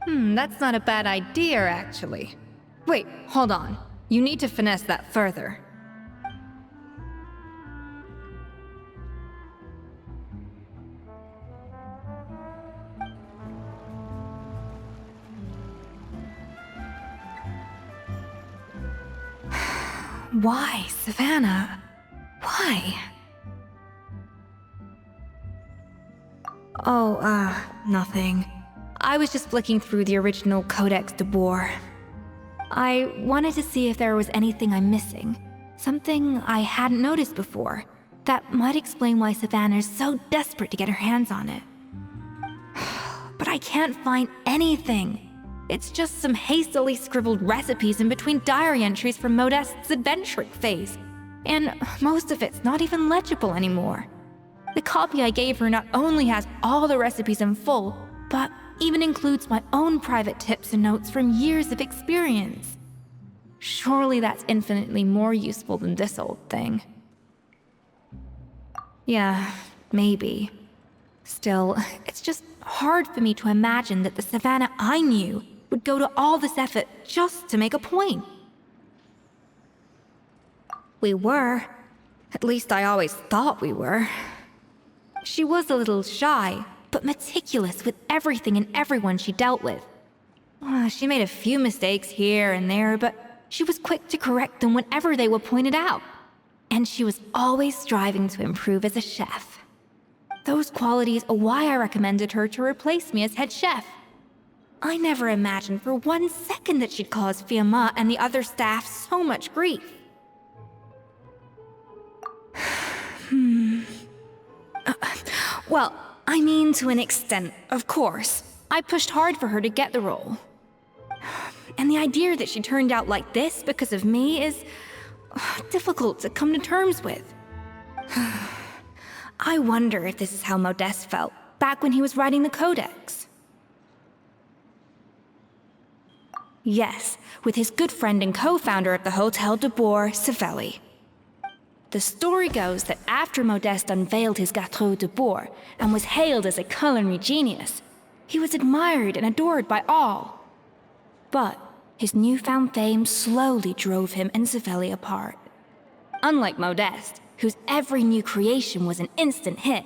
That's not a bad idea, actually. Wait, hold on. You need to finesse that further. Why, Savanna? Why? Oh, nothing. I was just flicking through the original Codex de Boer. I wanted to see if there was anything I'm missing. Something I hadn't noticed before. That might explain why Savanna's so desperate to get her hands on it. But I can't find anything. It's just some hastily scribbled recipes in between diary entries from Modeste's adventuring phase. And most of it's not even legible anymore. The copy I gave her not only has all the recipes in full, but even includes my own private tips and notes from years of experience. Surely that's infinitely more useful than this old thing. Yeah, maybe. Still, it's just hard for me to imagine that the Savanna I knew would go to all this effort just to make a point. We were. At least I always thought we were. She was a little shy, but meticulous with everything and everyone she dealt with. She made a few mistakes here and there, but she was quick to correct them whenever they were pointed out. And she was always striving to improve as a chef. Those qualities are why I recommended her to replace me as head chef. I never imagined for 1 second that she'd cause Fermat and the other staff so much grief. Well, I mean to an extent, of course. I pushed hard for her to get the role. And the idea that she turned out like this because of me is difficult to come to terms with. I wonder if this is how Modeste felt back when he was writing the codex. Yes, with his good friend and co-founder of the Hotel de Boer, Savelli. The story goes that after Modeste unveiled his Gâteau de Boer and was hailed as a culinary genius, he was admired and adored by all. But His newfound fame slowly drove him and Savelli apart. Unlike Modeste, whose every new creation was an instant hit,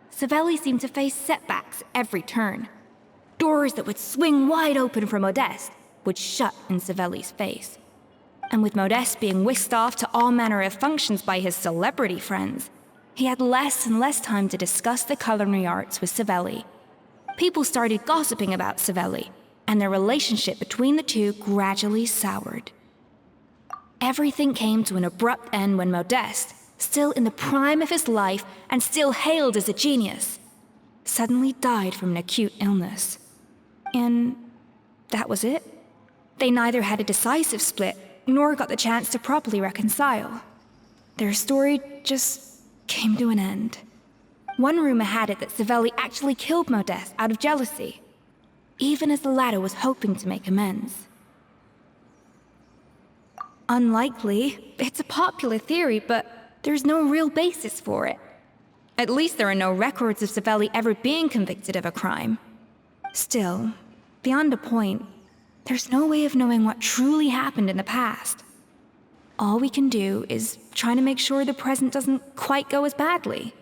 Savelli seemed to face setbacks at every turn. Doors that would swing wide open for Modeste would shut in Savelli's face. And with Modeste being whisked off to all manner of functions by his celebrity friends, he had less and less time to discuss the culinary arts with Savelli. People started gossiping about Savelli, and their relationship between the two gradually soured. Everything came to an abrupt end when Modeste, still in the prime of his life and still hailed as a genius, suddenly died from an acute illness. And that was it. They neither had a decisive split nor got the chance to properly reconcile. Their story just came to an end. One rumor had it that Savelli actually killed Modeste out of jealousy, even as the latter was hoping to make amends. Unlikely. It's a popular theory, but there's no real basis for it. At least there are no records of Savelli ever being convicted of a crime. Still, beyond a point, there's no way of knowing what truly happened in the past. All we can do is try to make sure the present doesn't quite go as badly.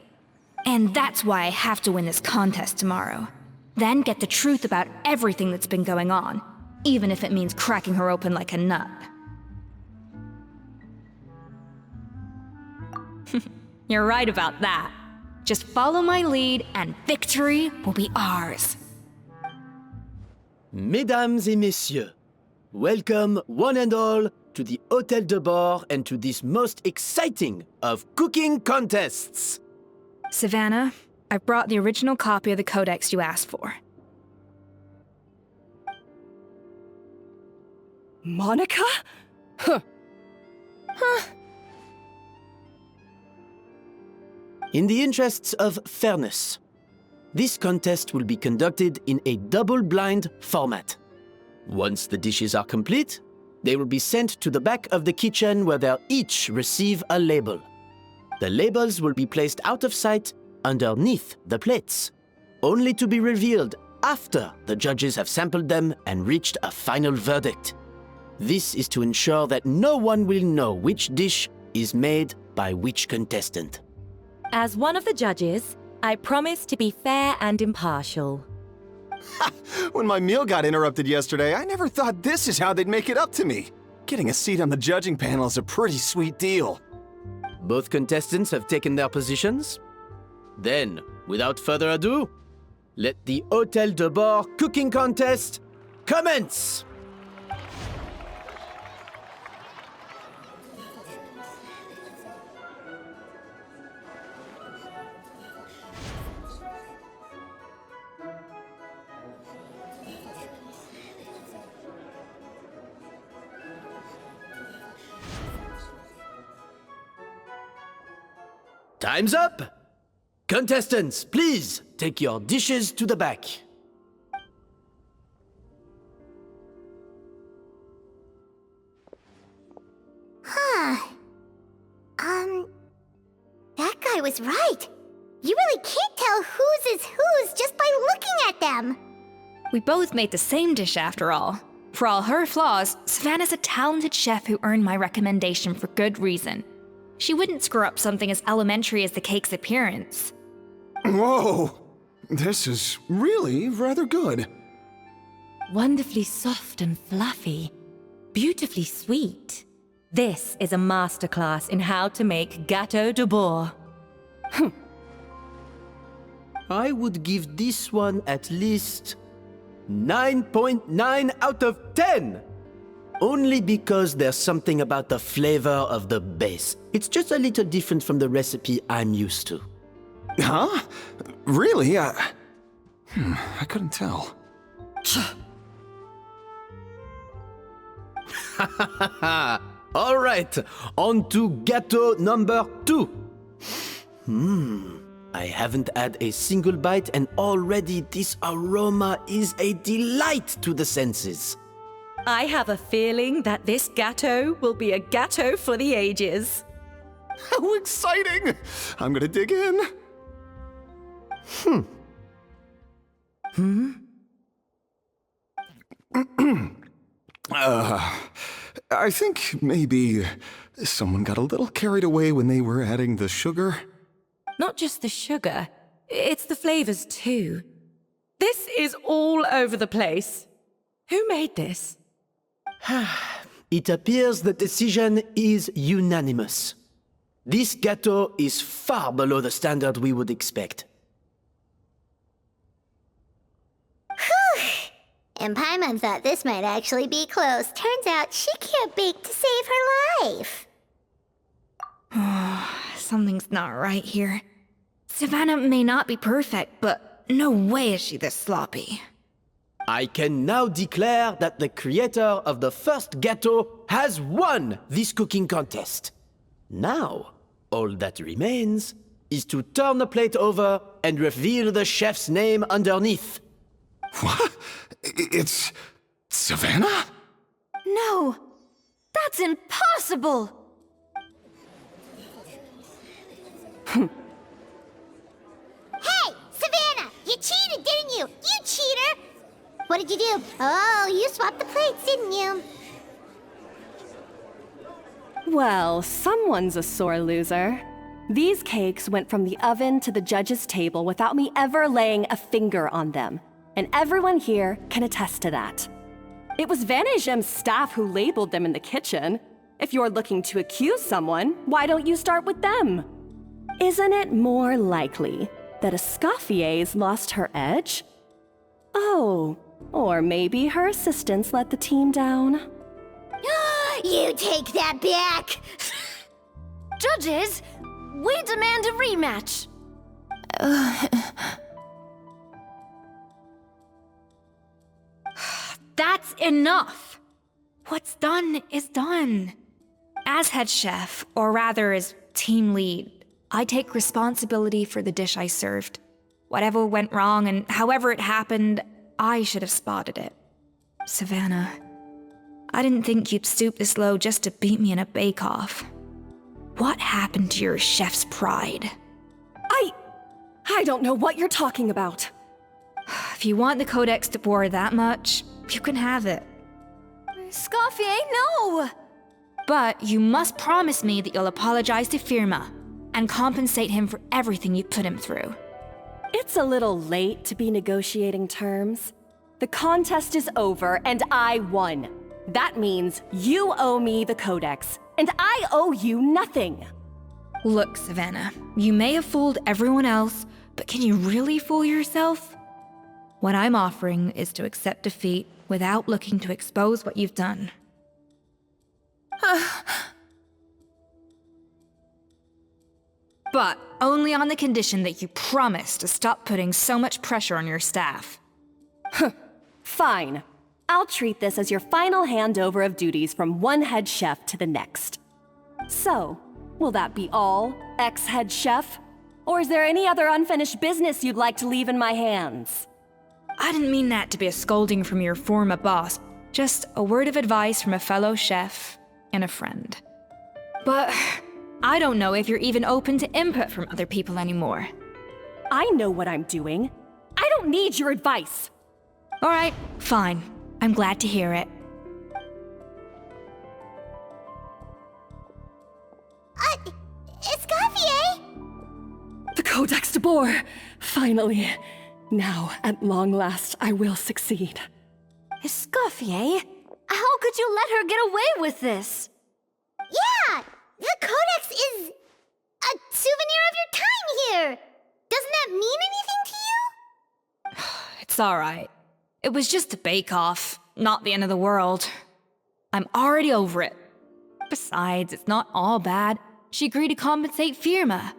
And that's why I have to win this contest tomorrow. Then get the truth about everything that's been going on, even if it means cracking her open like a nut. You're right about that. Just follow my lead and victory will be ours. Mesdames et messieurs, welcome one and all to the Hôtel de Bord and to this most exciting of cooking contests. Savanna, I've brought the original copy of the codex you asked for. Monica? Huh. In the interests of fairness, this contest will be conducted in a double-blind format. Once the dishes are complete, they will be sent to the back of the kitchen where they'll each receive a label. The labels will be placed out of sight underneath the plates, only to be revealed after the judges have sampled them and reached a final verdict. This is to ensure that no one will know which dish is made by which contestant. As one of the judges, I promise to be fair and impartial. When my meal got interrupted yesterday, I never thought this is how they'd make it up to me. Getting a seat on the judging panel is a pretty sweet deal. Both contestants have taken their positions. Then, without further ado, let the Hôtel de Bord cooking contest commence! Time's up! Contestants, please take your dishes to the back. That guy was right. You really can't tell whose is whose just by looking at them. We both made the same dish after all. For all her flaws, Savanna's a talented chef who earned my recommendation for good reason. She wouldn't screw up something as elementary as the cake's appearance. Whoa! This is really rather good. Wonderfully soft and fluffy. Beautifully sweet. This is a masterclass in how to make gâteau de bord. I would give this one at least 9.9 out of 10! Only because there's something about the flavor of the base. It's just a little different from the recipe I'm used to. Huh? Really? I couldn't tell. All right, on to gâteau number 2. I haven't had a single bite and already this aroma is a delight to the senses. I have a feeling that this gâteau will be a gâteau for the ages. How exciting! I'm gonna dig in. I think maybe someone got a little carried away when they were adding the sugar. Not just the sugar, it's the flavors too. This is all over the place. Who made this? It appears the decision is unanimous. This gâteau is far below the standard we would expect. And Paimon thought this might actually be close. Turns out she can't bake to save her life. Something's not right here. Savanna may not be perfect, but no way is she this sloppy. I can now declare that the creator of the first gâteau has won this cooking contest. Now, all that remains is to turn the plate over and reveal the chef's name underneath. What? It's Savanna? No! That's impossible! Hey, Savanna! You cheated, didn't you? You cheater! What did you do? Oh, you swapped the plates, didn't you? Well, someone's a sore loser. These cakes went from the oven to the judge's table without me ever laying a finger on them. And everyone here can attest to that. It was Vanishem's staff who labeled them in the kitchen. If you're looking to accuse someone, why don't you start with them? Isn't it more likely that Escoffier's lost her edge? Oh, or maybe her assistants let the team down. You take that back! Judges, we demand a rematch. That's enough! What's done is done. As head chef, or rather as team lead, I take responsibility for the dish I served. Whatever went wrong and however it happened, I should have spotted it. Savanna, I didn't think you'd stoop this low just to beat me in a bake-off. What happened to your chef's pride? I don't know what you're talking about. If you want the codex to bore that much, you can have it. Escoffier, no! But you must promise me that you'll apologize to Firma and compensate him for everything you put him through. It's a little late to be negotiating terms. The contest is over and I won. That means you owe me the codex, and I owe you nothing. Look, Savanna, you may have fooled everyone else, but can you really fool yourself? What I'm offering is to accept defeat without looking to expose what you've done. But only on the condition that you promise to stop putting so much pressure on your staff. Fine. I'll treat this as your final handover of duties from one head chef to the next. So, will that be all, ex-head chef? Or is there any other unfinished business you'd like to leave in my hands? I didn't mean that to be a scolding from your former boss, just a word of advice from a fellow chef and a friend. But I don't know if you're even open to input from other people anymore. I know what I'm doing. I don't need your advice. All right, fine. I'm glad to hear it. Escoffier! The Codex de Boer! Finally. Now, at long last, I will succeed. Escoffier? How could you let her get away with this? Yeah! The Codex is a souvenir of your time here! Doesn't that mean anything to you? It's all right. It was just a bake-off, not the end of the world. I'm already over it. Besides, it's not all bad. She agreed to compensate Firma.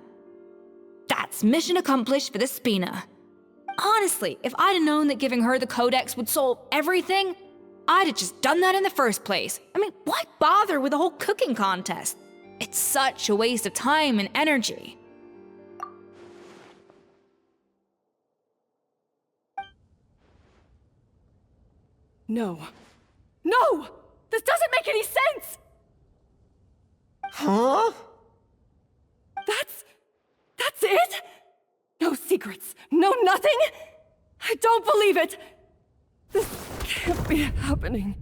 That's mission accomplished for the Spina. Honestly, if I'd have known that giving her the Codex would solve everything, I'd have just done that in the first place. I mean, why bother with the whole cooking contest? It's such a waste of time and energy. No. No! This doesn't make any sense! Huh? That's it? No secrets, no nothing? I don't believe it! This can't be happening.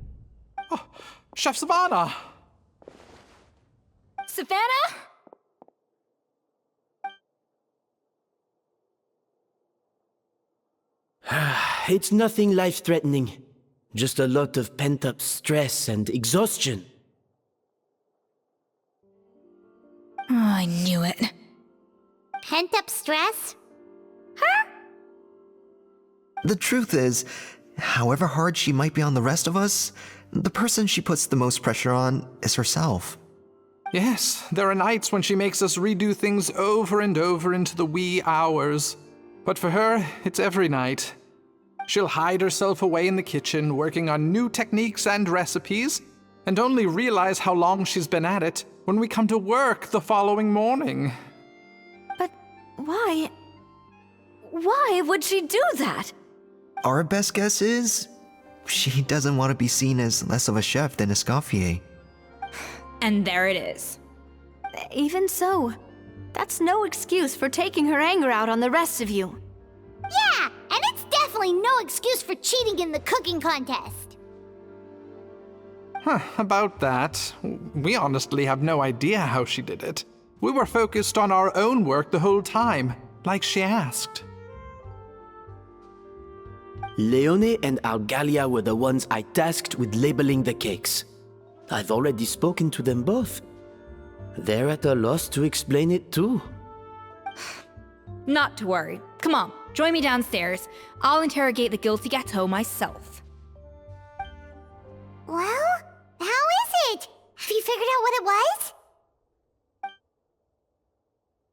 Chef Savanna! Savanna? It's nothing life-threatening. Just a lot of pent-up stress and exhaustion. Oh, I knew it. Pent-up stress? The truth is, however hard she might be on the rest of us, the person she puts the most pressure on is herself. Yes, there are nights when she makes us redo things over and over into the wee hours. But for her, it's every night. She'll hide herself away in the kitchen, working on new techniques and recipes, and only realize how long she's been at it when we come to work the following morning. But why? Why would she do that? Our best guess is, she doesn't want to be seen as less of a chef than Escoffier. And there it is. Even so, that's no excuse for taking her anger out on the rest of you. Yeah, and it's definitely no excuse for cheating in the cooking contest. About that, we honestly have no idea how she did it. We were focused on our own work the whole time, like she asked. Leone and Algalia were the ones I tasked with labeling the cakes. I've already spoken to them both. They're at a loss to explain it too. Not to worry. Come on, join me downstairs. I'll interrogate the guilty gâteau myself. Well, how is it? Have you figured out what it was?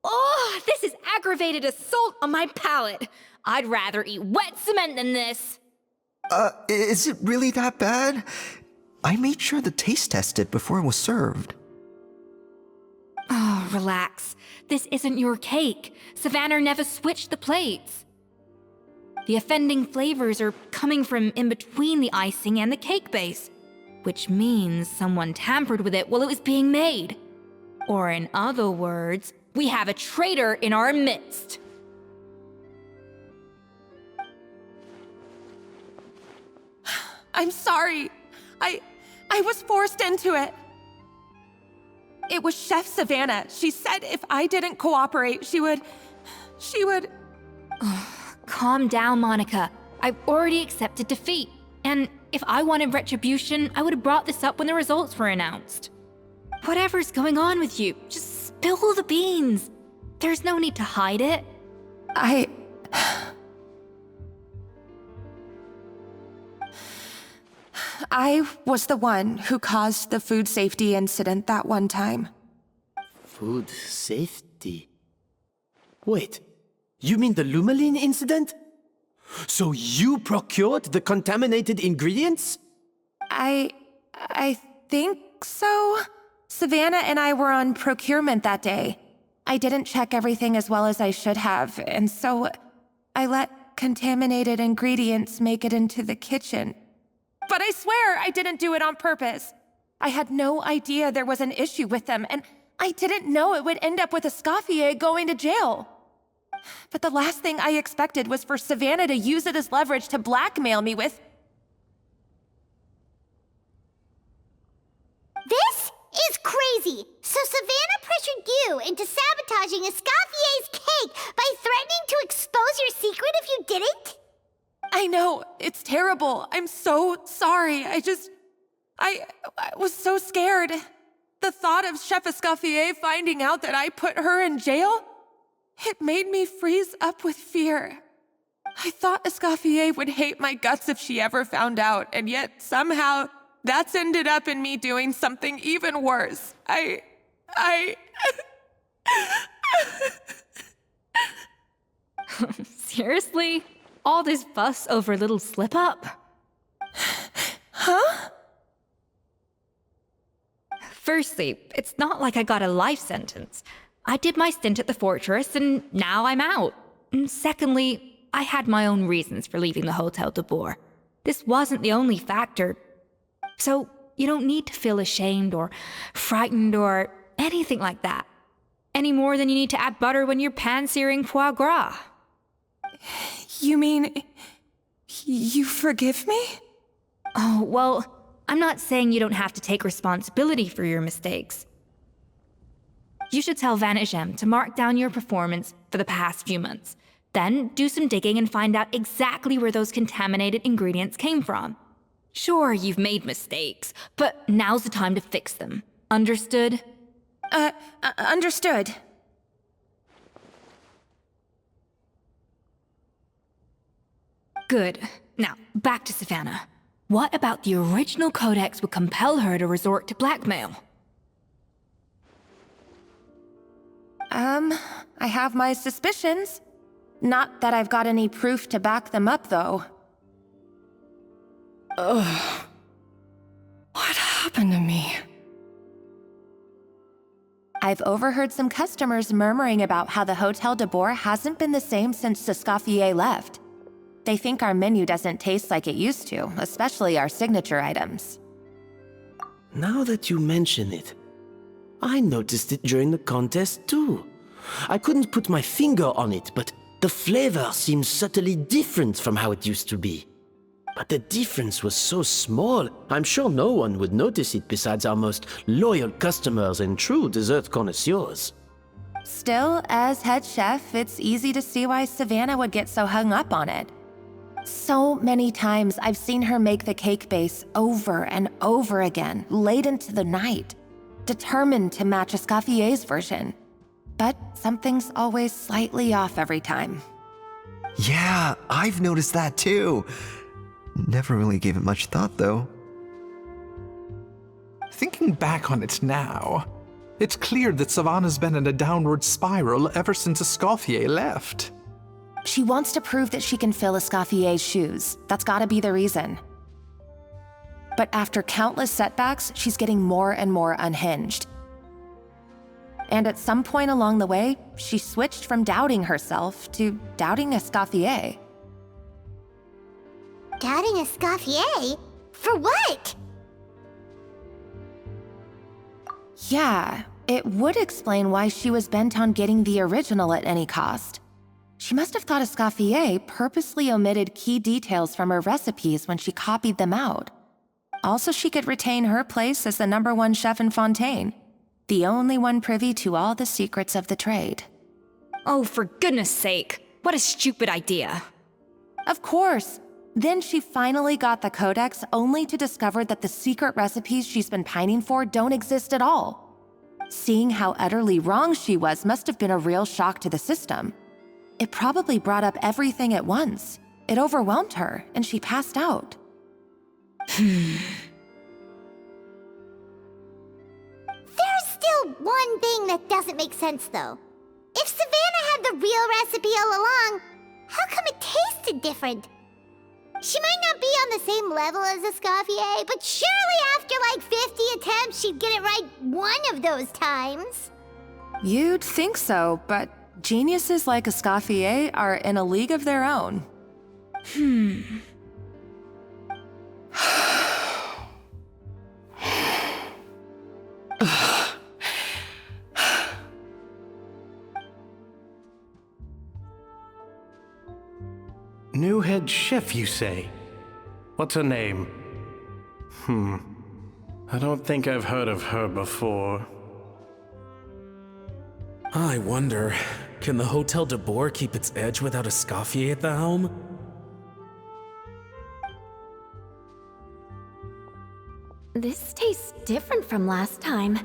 Oh, this is aggravated assault on my palate. I'd rather eat wet cement than this. Is it really that bad? I made sure to taste test it before it was served. Oh, relax. This isn't your cake. Savanna never switched the plates. The offending flavors are coming from in between the icing and the cake base, which means someone tampered with it while it was being made. Or in other words, we have a traitor in our midst. I'm sorry. I was forced into it. It was Chef Savanna. She said if I didn't cooperate, she would... Calm down, Monica. I've already accepted defeat. And if I wanted retribution, I would have brought this up when the results were announced. Whatever's going on with you, just spill the beans. There's no need to hide it. I was the one who caused the food safety incident that one time. Food safety? Wait, you mean the Lumaline incident? So you procured the contaminated ingredients? I think so. Savanna and I were on procurement that day. I didn't check everything as well as I should have, and so I let contaminated ingredients make it into the kitchen. But I swear I didn't do it on purpose. I had no idea there was an issue with them, and I didn't know it would end up with Escoffier going to jail. But the last thing I expected was for Savanna to use it as leverage to blackmail me with... This is crazy! So Savanna pressured you into sabotaging Escoffier's cake by threatening to expose your secret if you didn't? I know, it's terrible. I'm so sorry. I was so scared. The thought of Chef Escoffier finding out that I put her in jail, it made me freeze up with fear. I thought Escoffier would hate my guts if she ever found out, and yet somehow that's ended up in me doing something even worse. Seriously? All this fuss over a little slip-up? Huh? Firstly, it's not like I got a life sentence. I did my stint at the fortress, and now I'm out. And secondly, I had my own reasons for leaving the Hotel de Boer. This wasn't the only factor. So, you don't need to feel ashamed or frightened or anything like that. Any more than you need to add butter when you're pan-searing foie gras. You mean... you forgive me? Oh, well, I'm not saying you don't have to take responsibility for your mistakes. You should tell Vanagem to mark down your performance for the past few months. Then do some digging and find out exactly where those contaminated ingredients came from. Sure, you've made mistakes, but now's the time to fix them. Understood? Understood. Good. Now, back to Savanna. What about the original codex would compel her to resort to blackmail? I have my suspicions. Not that I've got any proof to back them up, though. Ugh. What happened to me? I've overheard some customers murmuring about how the Hotel de Boer hasn't been the same since Escoffier left. They think our menu doesn't taste like it used to, especially our signature items. Now that you mention it, I noticed it during the contest too. I couldn't put my finger on it, but the flavor seems subtly different from how it used to be. But the difference was so small, I'm sure no one would notice it besides our most loyal customers and true dessert connoisseurs. Still, as head chef, it's easy to see why Savanna would get so hung up on it. So many times I've seen her make the cake base over and over again, late into the night, determined to match Escoffier's version. But something's always slightly off every time. Yeah, I've noticed that too. Never really gave it much thought, though. Thinking back on it now, it's clear that Savanna's been in a downward spiral ever since Escoffier left. She wants to prove that she can fill Escoffier's shoes. That's gotta be the reason. But after countless setbacks, she's getting more and more unhinged. And at some point along the way, she switched from doubting herself to doubting Escoffier. Doubting Escoffier? For what? Yeah, it would explain why she was bent on getting the original at any cost. She must have thought Escoffier purposely omitted key details from her recipes when she copied them out. Also, she could retain her place as the #1 chef in Fontaine, the only one privy to all the secrets of the trade. Oh, for goodness sake. What a stupid idea. Of course. Then she finally got the codex only to discover that the secret recipes she's been pining for don't exist at all. Seeing how utterly wrong she was must have been a real shock to the system. It probably brought up everything at once. It overwhelmed her, and she passed out. There's still one thing that doesn't make sense, though. If Savanna had the real recipe all along, how come it tasted different? She might not be on the same level as Escoffier, but surely after like 50 attempts, she'd get it right one of those times. You'd think so, but geniuses like Escoffier are in a league of their own. New head chef, you say? What's her name? I don't think I've heard of her before. I wonder, can the Hotel de Boer keep its edge without Escoffier at the helm? This tastes different from last time.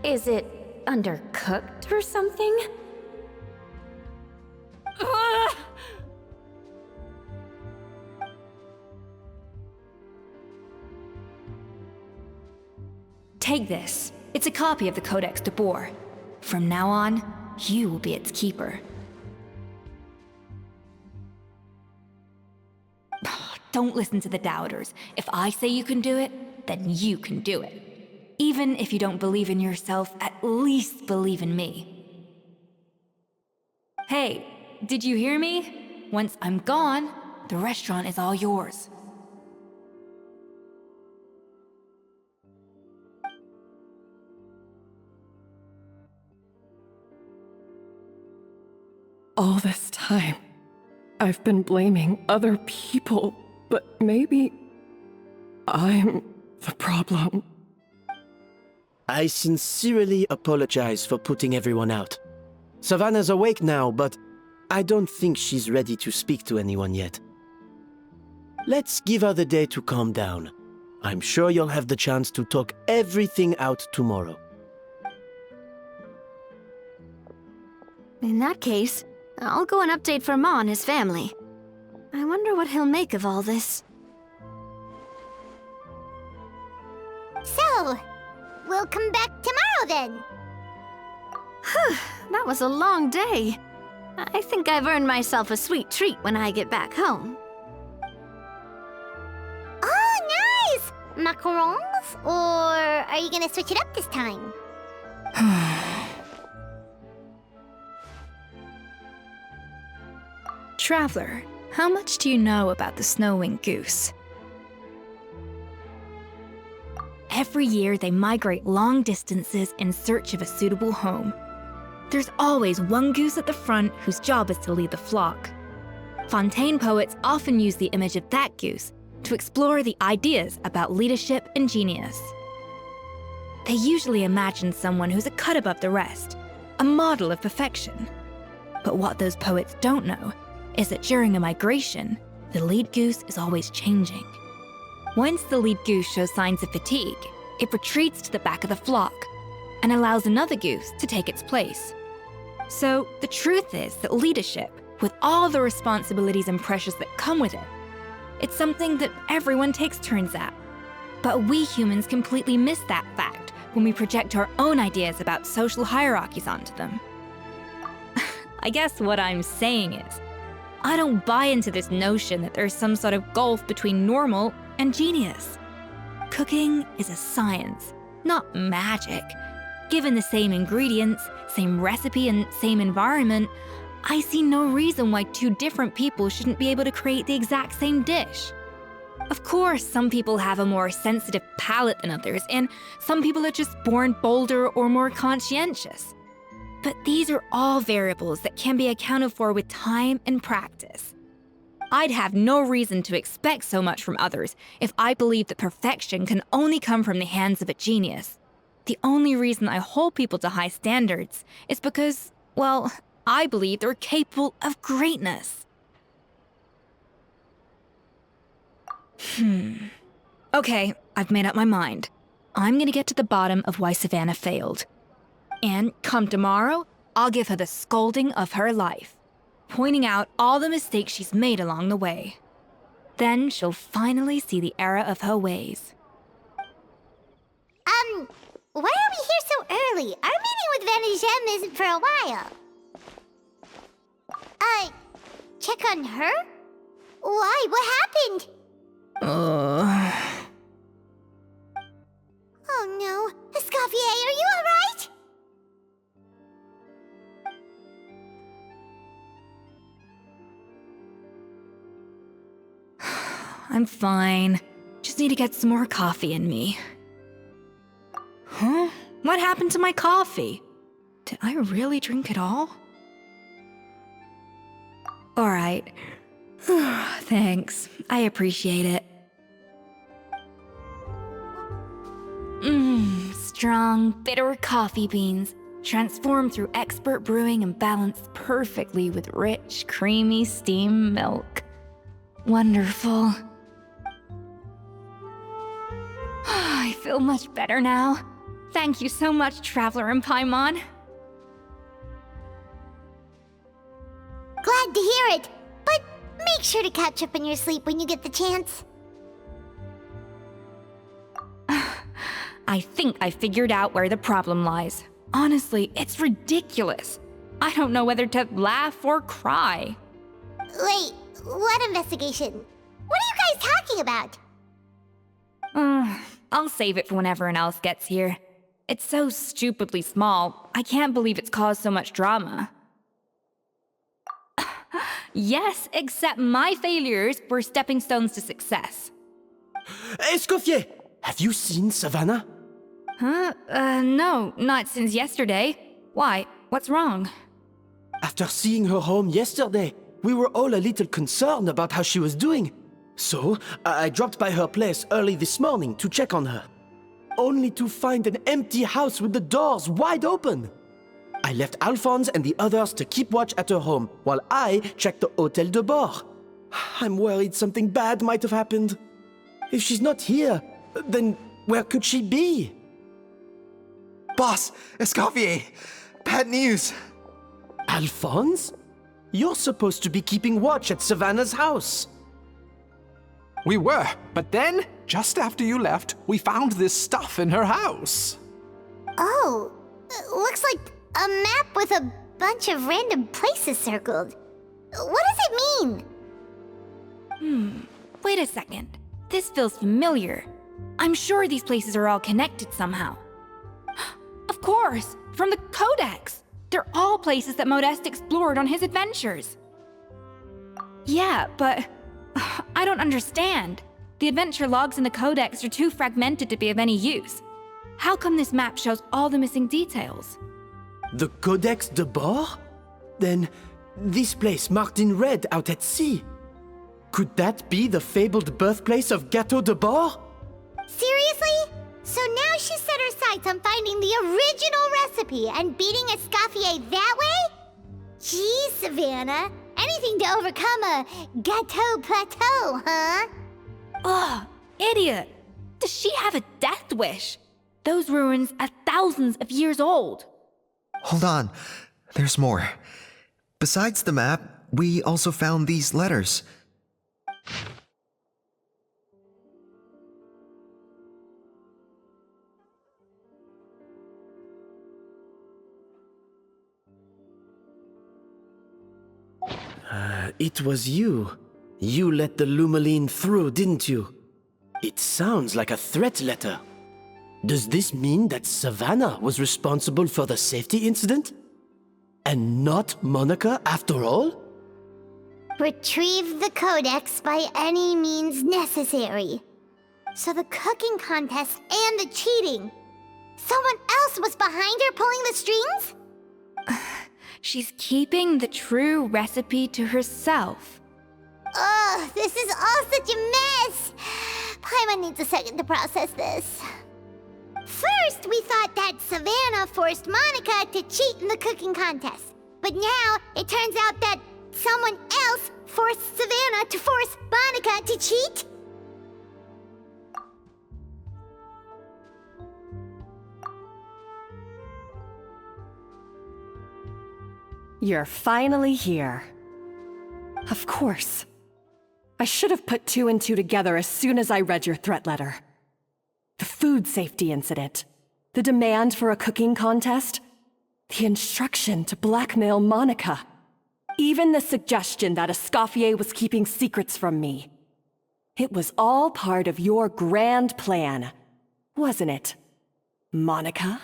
Is it undercooked or something? Take this. It's a copy of the Codex de Boer. From now on, you will be its keeper. Don't listen to the doubters. If I say you can do it, then you can do it. Even if you don't believe in yourself, at least believe in me. Hey, did you hear me? Once I'm gone, the restaurant is all yours. All this time, I've been blaming other people, but maybe I'm the problem. I sincerely apologize for putting everyone out. Savanna's awake now, but I don't think she's ready to speak to anyone yet. Let's give her the day to calm down. I'm sure you'll have the chance to talk everything out tomorrow. In that case, I'll go and update for Ma and his family. I wonder what he'll make of all this. So, we'll come back tomorrow then. That was a long day. I think I've earned myself a sweet treat when I get back home. Oh, nice! Macarons? Or are you gonna switch it up this time? Traveler, how much do you know about the snow-winged goose? Every year, they migrate long distances in search of a suitable home. There's always one goose at the front whose job is to lead the flock. Fontaine poets often use the image of that goose to explore the ideas about leadership and genius. They usually imagine someone who's a cut above the rest, a model of perfection. But what those poets don't know is that during a migration, the lead goose is always changing. Once the lead goose shows signs of fatigue, it retreats to the back of the flock and allows another goose to take its place. So the truth is that leadership, with all the responsibilities and pressures that come with it, it's something that everyone takes turns at. But we humans completely miss that fact when we project our own ideas about social hierarchies onto them. I guess what I'm saying is, I don't buy into this notion that there's some sort of gulf between normal and genius. Cooking is a science, not magic. Given the same ingredients, same recipe, and same environment, I see no reason why two different people shouldn't be able to create the exact same dish. Of course, some people have a more sensitive palate than others, and some people are just born bolder or more conscientious. But these are all variables that can be accounted for with time and practice. I'd have no reason to expect so much from others if I believed that perfection can only come from the hands of a genius. The only reason I hold people to high standards is because, well, I believe they're capable of greatness. Okay, I've made up my mind. I'm gonna get to the bottom of why Savanna failed. And come tomorrow, I'll give her the scolding of her life, pointing out all the mistakes she's made along the way. Then she'll finally see the error of her ways. Why are we here so early? Our meeting with Vanigem isn't for a while. Check on her? Why? What happened? Oh no. Escoffier, are you alright? I'm fine. Just need to get some more coffee in me. Huh? What happened to my coffee? Did I really drink it all? Alright. Thanks. I appreciate it. Strong, bitter coffee beans, transformed through expert brewing and balanced perfectly with rich, creamy steamed milk. Wonderful. I feel much better now. Thank you so much, Traveler and Paimon. Glad to hear it, but make sure to catch up in your sleep when you get the chance. I think I figured out where the problem lies. Honestly, it's ridiculous. I don't know whether to laugh or cry. Wait, what investigation? What are you guys talking about? I'll save it for when everyone else gets here. It's so stupidly small, I can't believe it's caused so much drama. Yes, except my failures were stepping stones to success. Escoffier! Have you seen Savanna? No, not since yesterday. Why? What's wrong? After seeing her home yesterday, we were all a little concerned about how she was doing. So, I dropped by her place early this morning to check on her, only to find an empty house with the doors wide open. I left Alphonse and the others to keep watch at her home while I checked the Hôtel de Bord. I'm worried something bad might have happened. If she's not here, then where could she be? Boss, Escoffier, bad news. Alphonse? You're supposed to be keeping watch at Savanna's house. We were, but then, just after you left, we found this stuff in her house. Oh, looks like a map with a bunch of random places circled. What does it mean? Wait a second. This feels familiar. I'm sure these places are all connected somehow. Of course, from the codex. They're all places that Modeste explored on his adventures. Yeah, but I don't understand. The adventure logs in the codex are too fragmented to be of any use. How come this map shows all the missing details? The Codex de Bord? Then, this place marked in red out at sea. Could that be the fabled birthplace of Gâteau de Bord? Seriously? So now she set her sights on finding the original recipe and beating Escoffier that way? Gee, Savanna. Anything to overcome a gâteau plateau, huh? Ugh, idiot. Does she have a death wish? Those ruins are thousands of years old. Hold on, there's more. Besides the map, we also found these letters. It was you. You let the Lumaline through, didn't you? It sounds like a threat letter. Does this mean that Savanna was responsible for the safety incident? And not Monica after all? Retrieve the codex by any means necessary. So the cooking contest and the cheating. Someone else was behind her pulling the strings? She's keeping the true recipe to herself. Ugh, this is all such a mess. Paimon needs a second to process this. First, we thought that Savanna forced Monica to cheat in the cooking contest. But now, it turns out that someone else forced Savanna to force Monica to cheat? You're finally here. Of course. I should have put two and two together as soon as I read your threat letter. The food safety incident, the demand for a cooking contest, the instruction to blackmail Monica, even the suggestion that Escoffier was keeping secrets from me. It was all part of your grand plan, wasn't it, Monica?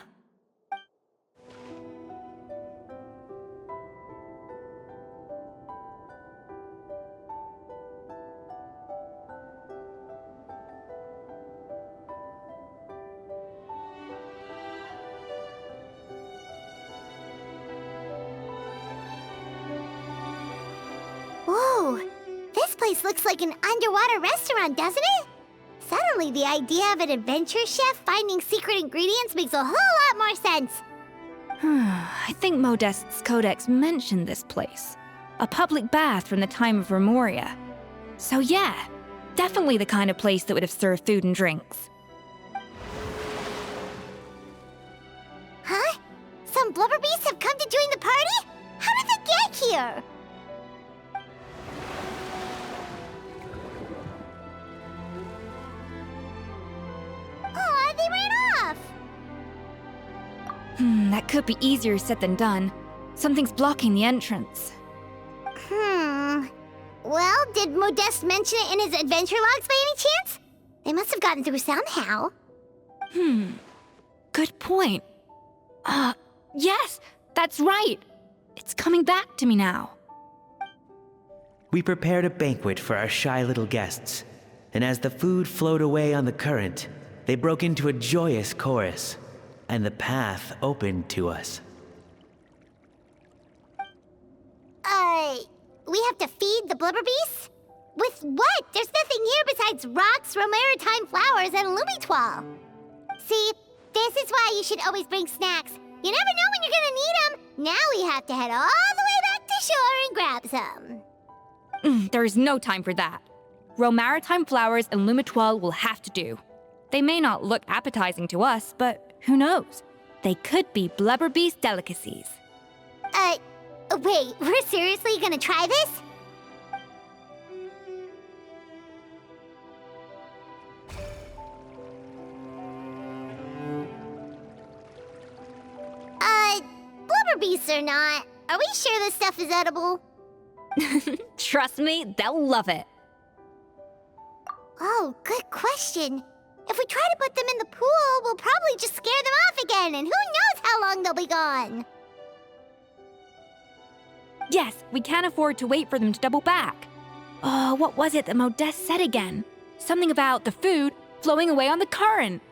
Whoa, this place looks like an underwater restaurant, doesn't it? Suddenly, the idea of an adventure chef finding secret ingredients makes a whole lot more sense. I think Modeste's codex mentioned this place. A public bath from the time of Remoria. So yeah, definitely the kind of place that would have served food and drinks. Huh? Some blubber beasts have come to join the party? How did they get here? Aw, they ran off! That could be easier said than done. Something's blocking the entrance. Well, did Modeste mention it in his adventure logs by any chance? They must have gotten through somehow. Good point. Yes, that's right. It's coming back to me now. We prepared a banquet for our shy little guests, and as the food flowed away on the current, they broke into a joyous chorus, and the path opened to us. We have to feed the blubber beasts? With what? There's nothing here besides rocks, romaritime flowers, and lumitoile. See, this is why you should always bring snacks. You never know when you're gonna need them. Now we have to head all the way back to shore and grab some. There's no time for that. Romaritime flowers and lumitoile will have to do. They may not look appetizing to us, but who knows? They could be Blubber Beast delicacies. Wait, we're seriously gonna try this? Blubber beasts or not, are we sure this stuff is edible? Trust me, they'll love it. Oh, good question. If we try to put them in the pool, we'll probably just scare them off again, and who knows how long they'll be gone. Yes, we can't afford to wait for them to double back. Oh, what was it that Modeste said again? Something about the food flowing away on the current.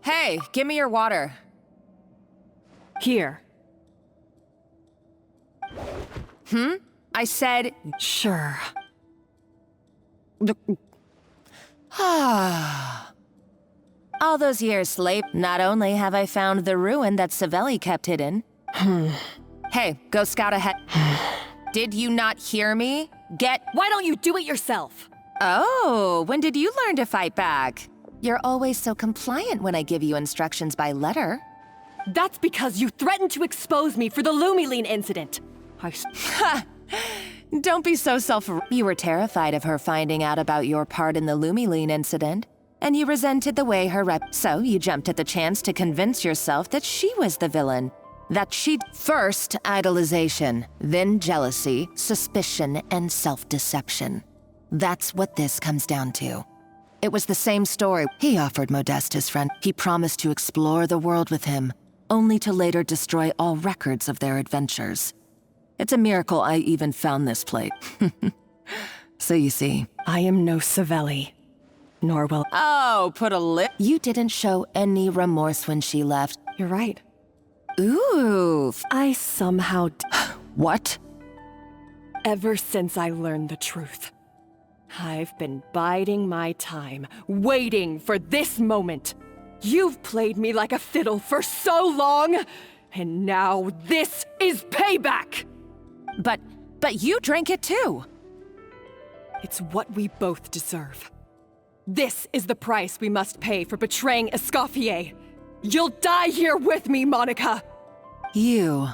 Hey, give me your water. Here. I said... Sure. All those years late, not only have I found the ruin that Savelli kept hidden. Hey, go scout ahead. Did you not hear me? Why don't you do it yourself? Oh, when did you learn to fight back? You're always so compliant when I give you instructions by letter. That's because you threatened to expose me for the Lumiline incident. Don't be so You were terrified of her finding out about your part in the Lumiline incident, and you resented the way So you jumped at the chance to convince yourself that she was the villain. That she'd first idolization, then jealousy, suspicion, and self-deception. That's what this comes down to. It was the same story. He offered Modeste his friend. He promised to explore the world with him, only to later destroy all records of their adventures. It's a miracle I even found this plate. So you see, I am no Savelli, nor will... Oh, put a lip... You didn't show any remorse when she left. You're right. Ooh. I somehow... What? Ever since I learned the truth, I've been biding my time, waiting for this moment. You've played me like a fiddle for so long, and now this is payback! But you drank it too. It's what we both deserve. This is the price we must pay for betraying Escoffier. You'll die here with me, Monica! You.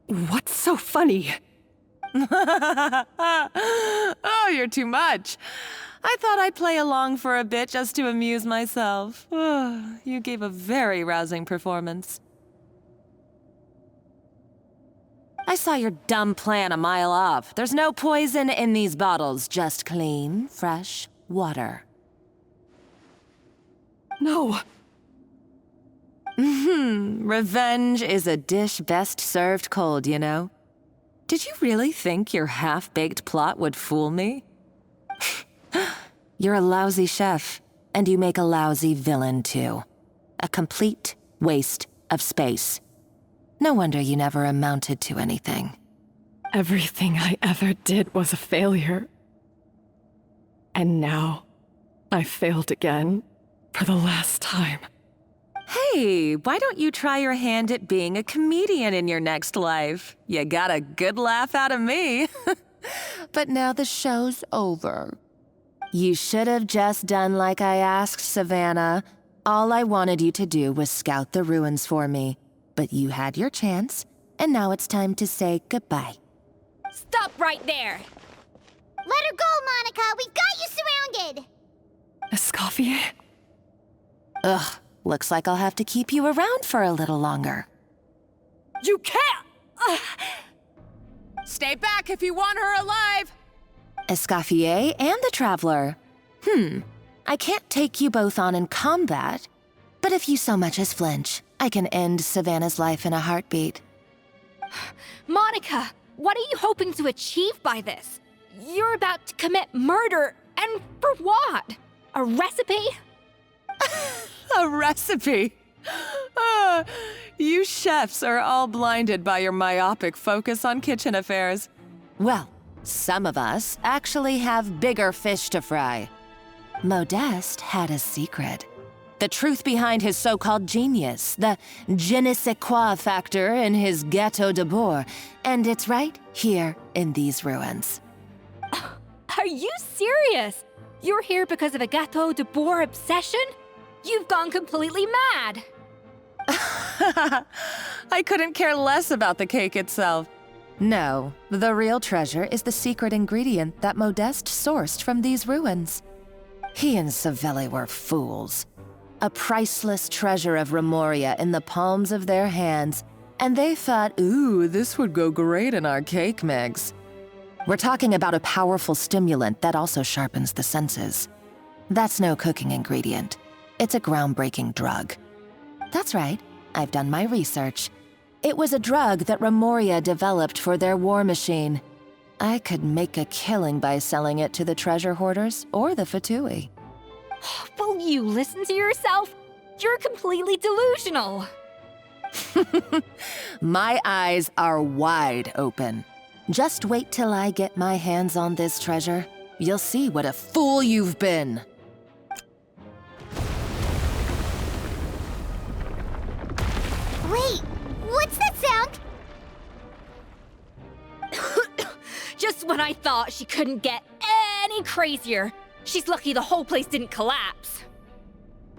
What's so funny? Oh, you're too much. I thought I'd play along for a bit just to amuse myself. You gave a very rousing performance. I saw your dumb plan a mile off. There's no poison in these bottles, just clean, fresh water. No. Revenge is a dish best served cold, you know? Did you really think your half-baked plot would fool me? You're a lousy chef, and you make a lousy villain, too. A complete waste of space. No wonder you never amounted to anything. Everything I ever did was a failure. And now, I failed again, for the last time. Hey, why don't you try your hand at being a comedian in your next life? You got a good laugh out of me. But now the show's over. You should have just done like I asked, Savanna. All I wanted you to do was scout the ruins for me. But you had your chance, and now it's time to say goodbye. Stop right there! Let her go, Monica! We've got you surrounded! Escoffier? Ugh, looks like I'll have to keep you around for a little longer. You can't! Stay back if you want her alive! Escoffier and the Traveler. I can't take you both on in combat, but if you so much as flinch, I can end Savanna's life in a heartbeat. Monica, what are you hoping to achieve by this? You're about to commit murder, and for what? A recipe? A recipe? You chefs are all blinded by your myopic focus on kitchen affairs. Well, some of us actually have bigger fish to fry. Modeste had a secret. The truth behind his so-called genius, the je ne sais quoi factor in his Gâteau de Bourg, and it's right here in these ruins. Are you serious? You're here because of a Gâteau de Bourg obsession? You've gone completely mad! I couldn't care less about the cake itself. No, the real treasure is the secret ingredient that Modeste sourced from these ruins. He and Savelli were fools. A priceless treasure of Remoria in the palms of their hands, and they thought, ooh, this would go great in our cake mix. We're talking about a powerful stimulant that also sharpens the senses. That's no cooking ingredient. It's a groundbreaking drug. That's right, I've done my research. It was a drug that Remoria developed for their war machine. I could make a killing by selling it to the treasure hoarders or the Fatui. Will you listen to yourself? You're completely delusional. My eyes are wide open. Just wait till I get my hands on this treasure. You'll see what a fool you've been. Wait, what's that sound? Just when I thought she couldn't get any crazier. She's lucky the whole place didn't collapse.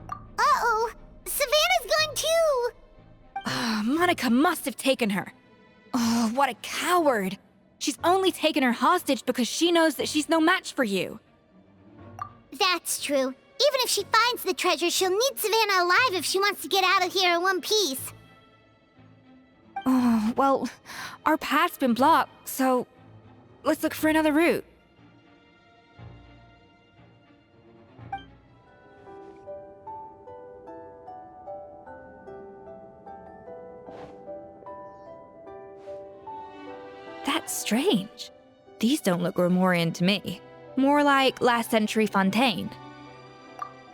Uh-oh, Savannah's gone too! Monica must have taken her. Oh, what a coward. She's only taken her hostage because she knows that she's no match for you. That's true. Even if she finds the treasure, she'll need Savannah alive if she wants to get out of here in one piece. Oh, well, our path's been blocked, so let's look for another route. That's strange. These don't look Romorian to me. More like last century Fontaine.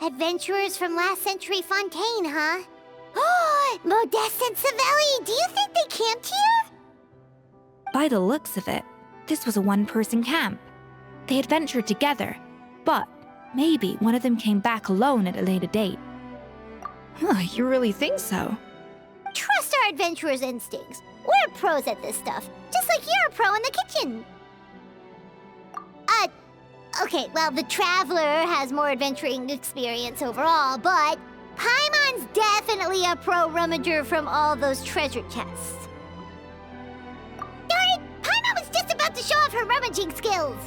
Adventurers from last century Fontaine, huh? Oh, Modeste and Savelli, do you think they camped here? By the looks of it, this was a one-person camp. They adventured together, but maybe one of them came back alone at a later date. Huh, you really think so? Trust our adventurers' instincts. We're pros at this stuff, just like you're a pro in the kitchen. Okay, well, the Traveler has more adventuring experience overall, but Paimon's definitely a pro rummager from all those treasure chests. Darn it! Paimon was just about to show off her rummaging skills!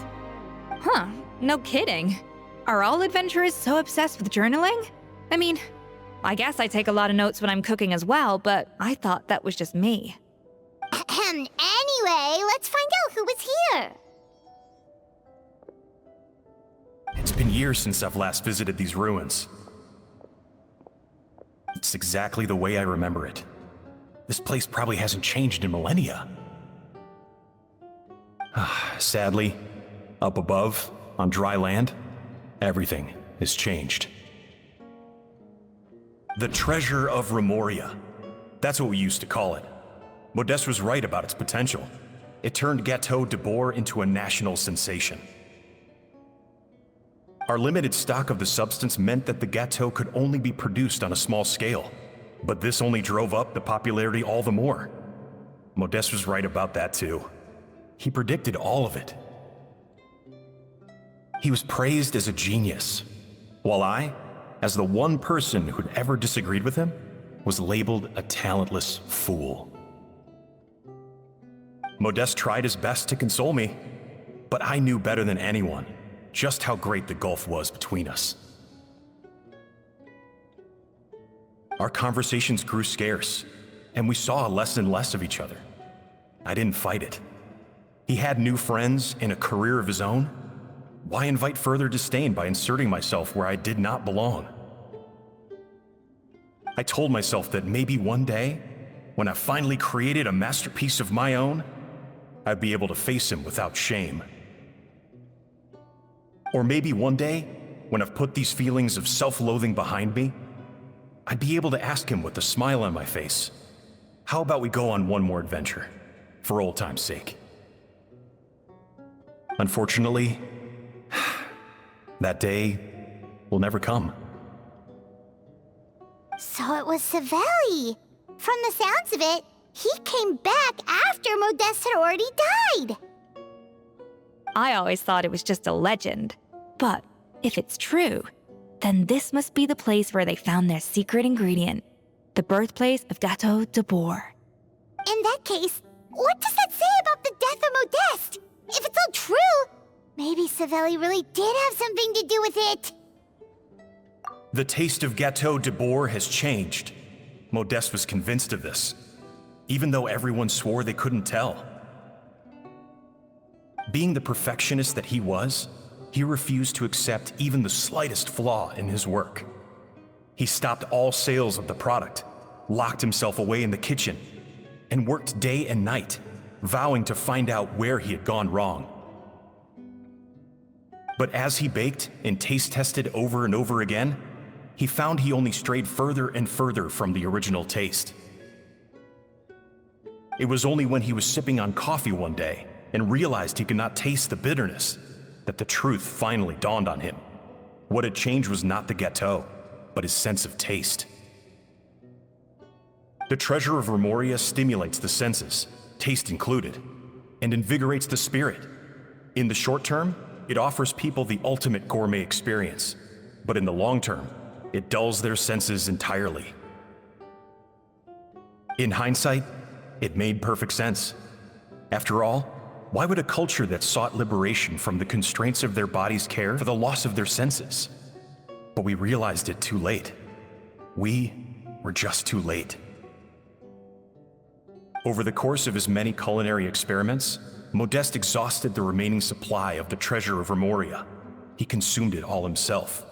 Huh, no kidding. Are all adventurers so obsessed with journaling? I mean, I guess I take a lot of notes when I'm cooking as well, but I thought that was just me. Anyway, let's find out who was here. It's been years since I've last visited these ruins. It's exactly the way I remember it. This place probably hasn't changed in millennia. Sadly, up above, on dry land, everything has changed. The treasure of Remoria. That's what we used to call it. Modeste was right about its potential. It turned Gâteau de Bourg into a national sensation. Our limited stock of the substance meant that the gâteau could only be produced on a small scale, but this only drove up the popularity all the more. Modeste was right about that too. He predicted all of it. He was praised as a genius, while I, as the one person who'd ever disagreed with him, was labeled a talentless fool. Modeste tried his best to console me, but I knew better than anyone just how great the gulf was between us. Our conversations grew scarce, and we saw less and less of each other. I didn't fight it. He had new friends and a career of his own. Why invite further disdain by inserting myself where I did not belong? I told myself that maybe one day, when I finally created a masterpiece of my own, I'd be able to face him without shame. Or maybe one day, when I've put these feelings of self-loathing behind me, I'd be able to ask him with a smile on my face, how about we go on one more adventure, for old time's sake? Unfortunately, that day will never come. So it was Savelli. From the sounds of it, he came back after Modeste had already died. I always thought it was just a legend. But if it's true, then this must be the place where they found their secret ingredient, the birthplace of Gateau de Boer. In that case, what does that say about the death of Modeste? If it's all true, maybe Savelli really did have something to do with it. The taste of Gateau de Boer has changed. Modeste was convinced of this, even though everyone swore they couldn't tell. Being the perfectionist that he was, he refused to accept even the slightest flaw in his work. He stopped all sales of the product, locked himself away in the kitchen, and worked day and night, vowing to find out where he had gone wrong. But as he baked and taste tested over and over again, he found he only strayed further and further from the original taste. It was only when he was sipping on coffee one day and realized he could not taste the bitterness that the truth finally dawned on him. What had changed was not the gâteau, but his sense of taste. The treasure of Remoria stimulates the senses, taste included, and invigorates the spirit. In the short term, it offers people the ultimate gourmet experience, but in the long term, it dulls their senses entirely. In hindsight, it made perfect sense. After all, why would a culture that sought liberation from the constraints of their bodies care for the loss of their senses? But we realized it too late. We were just too late. Over the course of his many culinary experiments, Modeste exhausted the remaining supply of the treasure of Remoria. He consumed it all himself.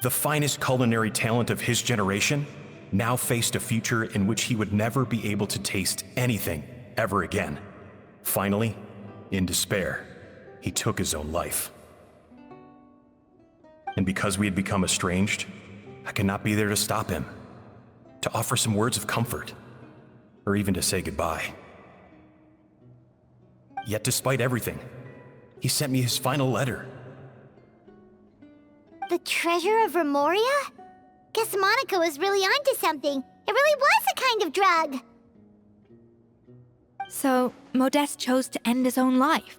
The finest culinary talent of his generation now faced a future in which he would never be able to taste anything ever again. Finally, in despair, he took his own life. And because we had become estranged, I could not be there to stop him, to offer some words of comfort, or even to say goodbye. Yet despite everything, he sent me his final letter. The treasure of Remoria? Guess Monica was really onto something. It really was a kind of drug. So, Modeste chose to end his own life.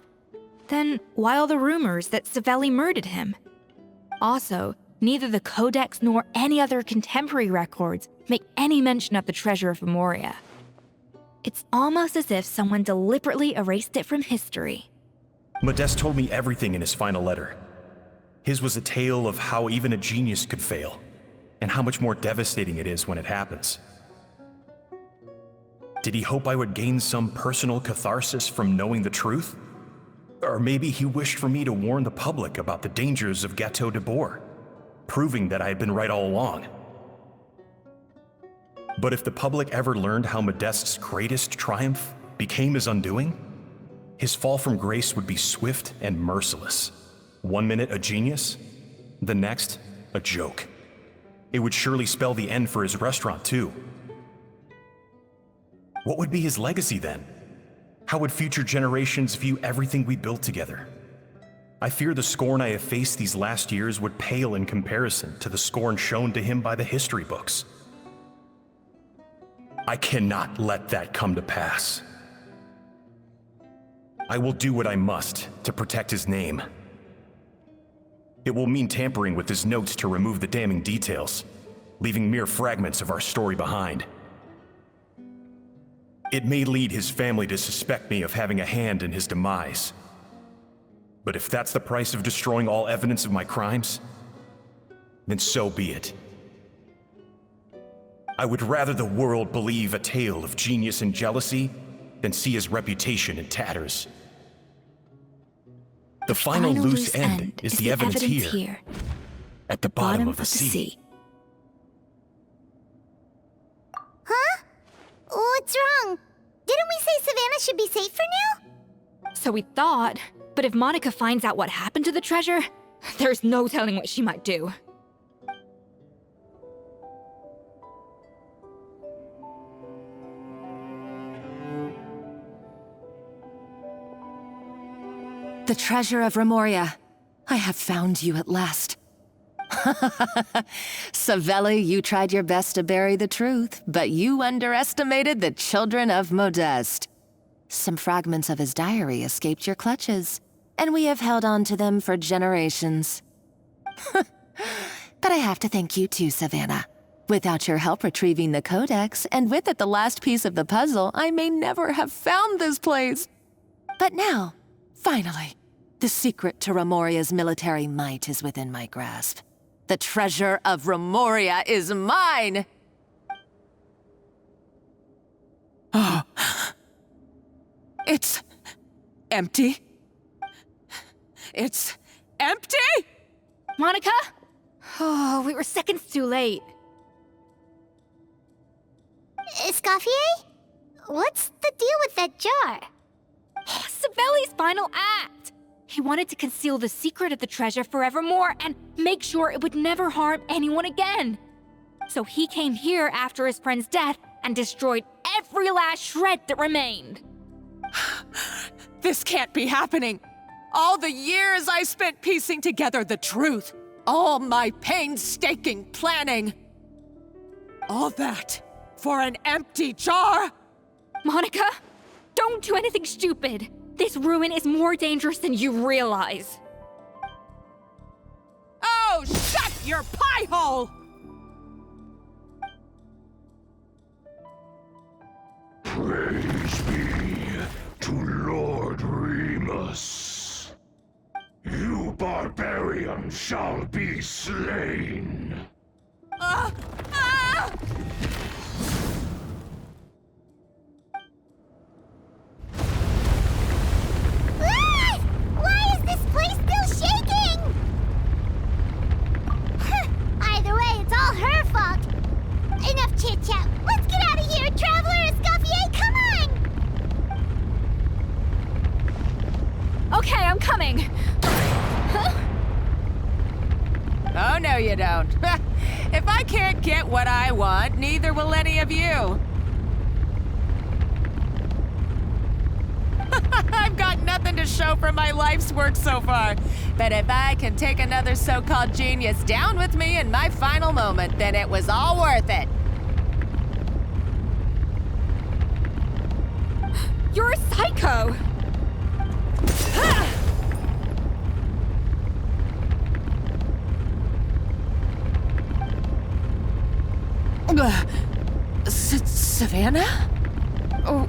Then, why all the rumors that Savelli murdered him? Also, neither the codex nor any other contemporary records make any mention of the treasure of Remoria. It's almost as if someone deliberately erased it from history. Modeste told me everything in his final letter. His was a tale of how even a genius could fail, and how much more devastating it is when it happens. Did he hope I would gain some personal catharsis from knowing the truth? Or maybe he wished for me to warn the public about the dangers of Gateau de Boer, proving that I had been right all along. But if the public ever learned how Modeste's greatest triumph became his undoing, his fall from grace would be swift and merciless. 1 minute a genius, the next a joke. It would surely spell the end for his restaurant too. What would be his legacy then? How would future generations view everything we built together? I fear the scorn I have faced these last years would pale in comparison to the scorn shown to him by the history books. I cannot let that come to pass. I will do what I must to protect his name. It will mean tampering with his notes to remove the damning details, leaving mere fragments of our story behind. It may lead his family to suspect me of having a hand in his demise. But if that's the price of destroying all evidence of my crimes, then so be it. I would rather the world believe a tale of genius and jealousy than see his reputation in tatters. The final loose end is the evidence here, at the bottom of the sea. What's wrong? Didn't we say Savanna should be safe for now? So we thought, but if Monica finds out what happened to the treasure, there's no telling what she might do. The treasure of Remoria. I have found you at last. Savelli, you tried your best to bury the truth, but you underestimated the children of Modeste. Some fragments of his diary escaped your clutches, and we have held on to them for generations. But I have to thank you too, Savanna. Without your help retrieving the codex, and with it the last piece of the puzzle, I may never have found this place. But now, finally, the secret to Remoria's military might is within my grasp. The treasure of Remoria is mine! Oh. It's empty. It's empty? Monica? Oh, we were seconds too late. Escoffier? What's the deal with that jar? Oh, Savelli's final act! He wanted to conceal the secret of the treasure forevermore and make sure it would never harm anyone again. So he came here after his friend's death and destroyed every last shred that remained. This can't be happening. All the years I spent piecing together the truth. All my painstaking planning. All that for an empty jar? Monica, don't do anything stupid. This ruin is more dangerous than you realize. Oh, shut your pie hole! Praise be to Lord Remus. You barbarian shall be slain. Why is this place still shaking? Either way, it's all her fault. Enough chit-chat. Let's get out of here, Traveler Escoffier, come on! Okay, I'm coming. Huh? Oh, no you don't. If I can't get what I want, neither will any of you. I've got nothing to show for my life's work so far. But if I can take another so-called genius down with me in my final moment, then it was all worth it. You're a psycho! Savanna? Oh,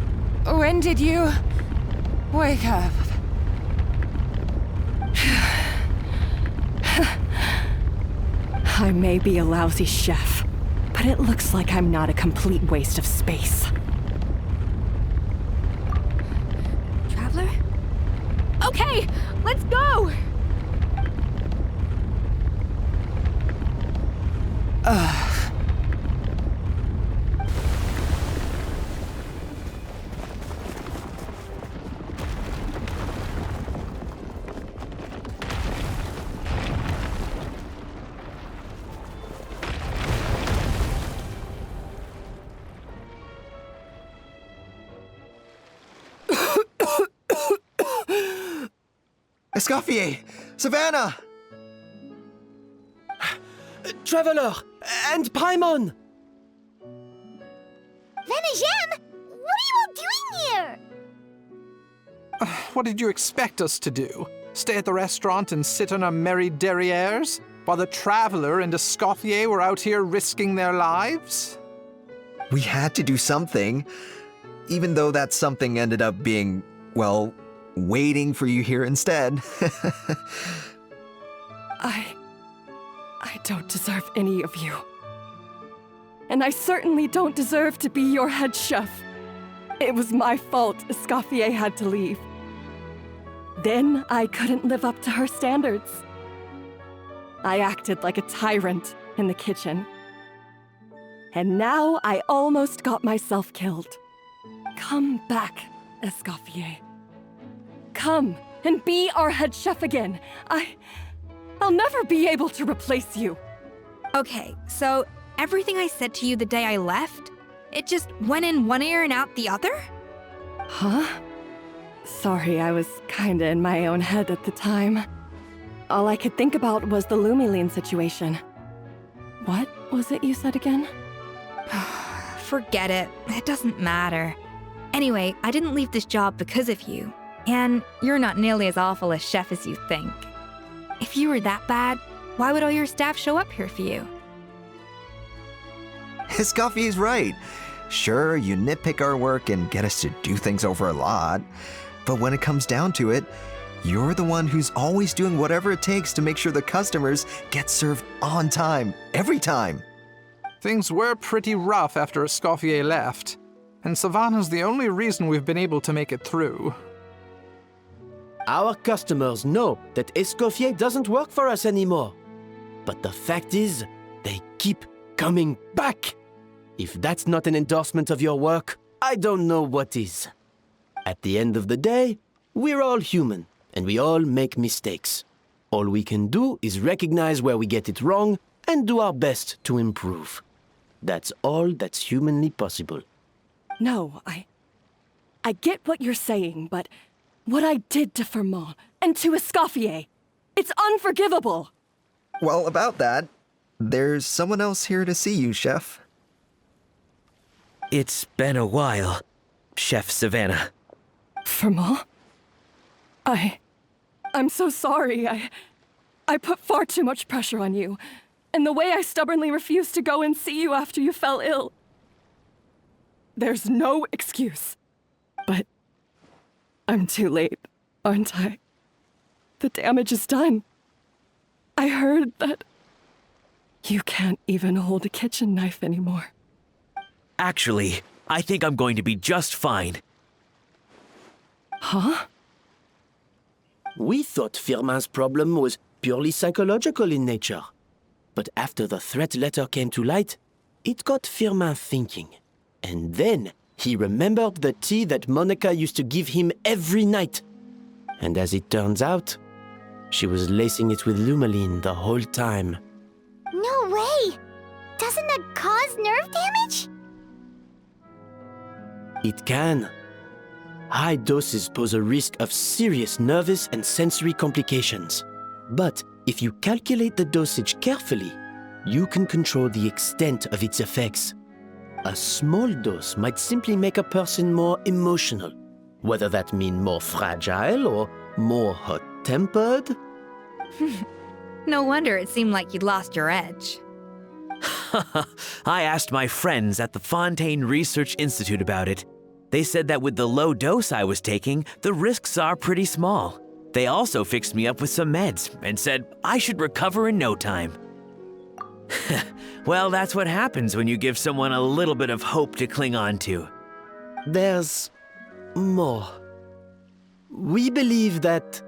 when did you wake up? I may be a lousy chef, but it looks like I'm not a complete waste of space. Traveler? Okay, let's go! Escoffier! Savanna! Traveler! And Paimon! Venegem, what are you all doing here? What did you expect us to do? Stay at the restaurant and sit on our merry derrieres? While the Traveler and Escoffier were out here risking their lives? We had to do something, even though that something ended up being, well, waiting for you here instead. I don't deserve any of you. And I certainly don't deserve to be your head chef. It was my fault Escoffier had to leave. Then I couldn't live up to her standards. I acted like a tyrant in the kitchen. And now I almost got myself killed. Come back, Escoffier. Come and be our head chef again. I'll never be able to replace you. Okay, so everything I said to you the day I left, it just went in one ear and out the other? Huh? Sorry, I was kinda in my own head at the time. All I could think about was the Lumiline situation. What was it you said again? Forget it. It doesn't matter. Anyway, I didn't leave this job because of you. And you're not nearly as awful a chef as you think. If you were that bad, why would all your staff show up here for you? Escoffier's right. Sure, you nitpick our work and get us to do things over a lot. But when it comes down to it, you're the one who's always doing whatever it takes to make sure the customers get served on time, every time. Things were pretty rough after Escoffier left, and Savanna's the only reason we've been able to make it through. Our customers know that Escoffier doesn't work for us anymore. But the fact is, they keep coming back. If that's not an endorsement of your work, I don't know what is. At the end of the day, we're all human, and we all make mistakes. All we can do is recognize where we get it wrong and do our best to improve. That's all that's humanly possible. No, I get what you're saying, but what I did to Firmin and to Escoffier, it's unforgivable. Well, about that, there's someone else here to see you, Chef. It's been a while, Chef Savanna. Firmin? I'm so sorry. I put far too much pressure on you. And the way I stubbornly refused to go and see you after you fell ill. There's no excuse. But I'm too late, aren't I? The damage is done. I heard that you can't even hold a kitchen knife anymore. Actually, I think I'm going to be just fine. Huh? We thought Firmin's problem was purely psychological in nature. But after the threat letter came to light, it got Firmin thinking. And then he remembered the tea that Monica used to give him every night. And as it turns out, she was lacing it with Lumiline the whole time. No way! Doesn't that cause nerve damage? It can. High doses pose a risk of serious nervous and sensory complications. But if you calculate the dosage carefully, you can control the extent of its effects. A small dose might simply make a person more emotional, whether that means more fragile or more hot-tempered. No wonder it seemed like you'd lost your edge. I asked my friends at the Fontaine Research Institute about it. They said that with the low dose I was taking, the risks are pretty small. They also fixed me up with some meds and said I should recover in no time. Well, that's what happens when you give someone a little bit of hope to cling on to. There's more. We believe that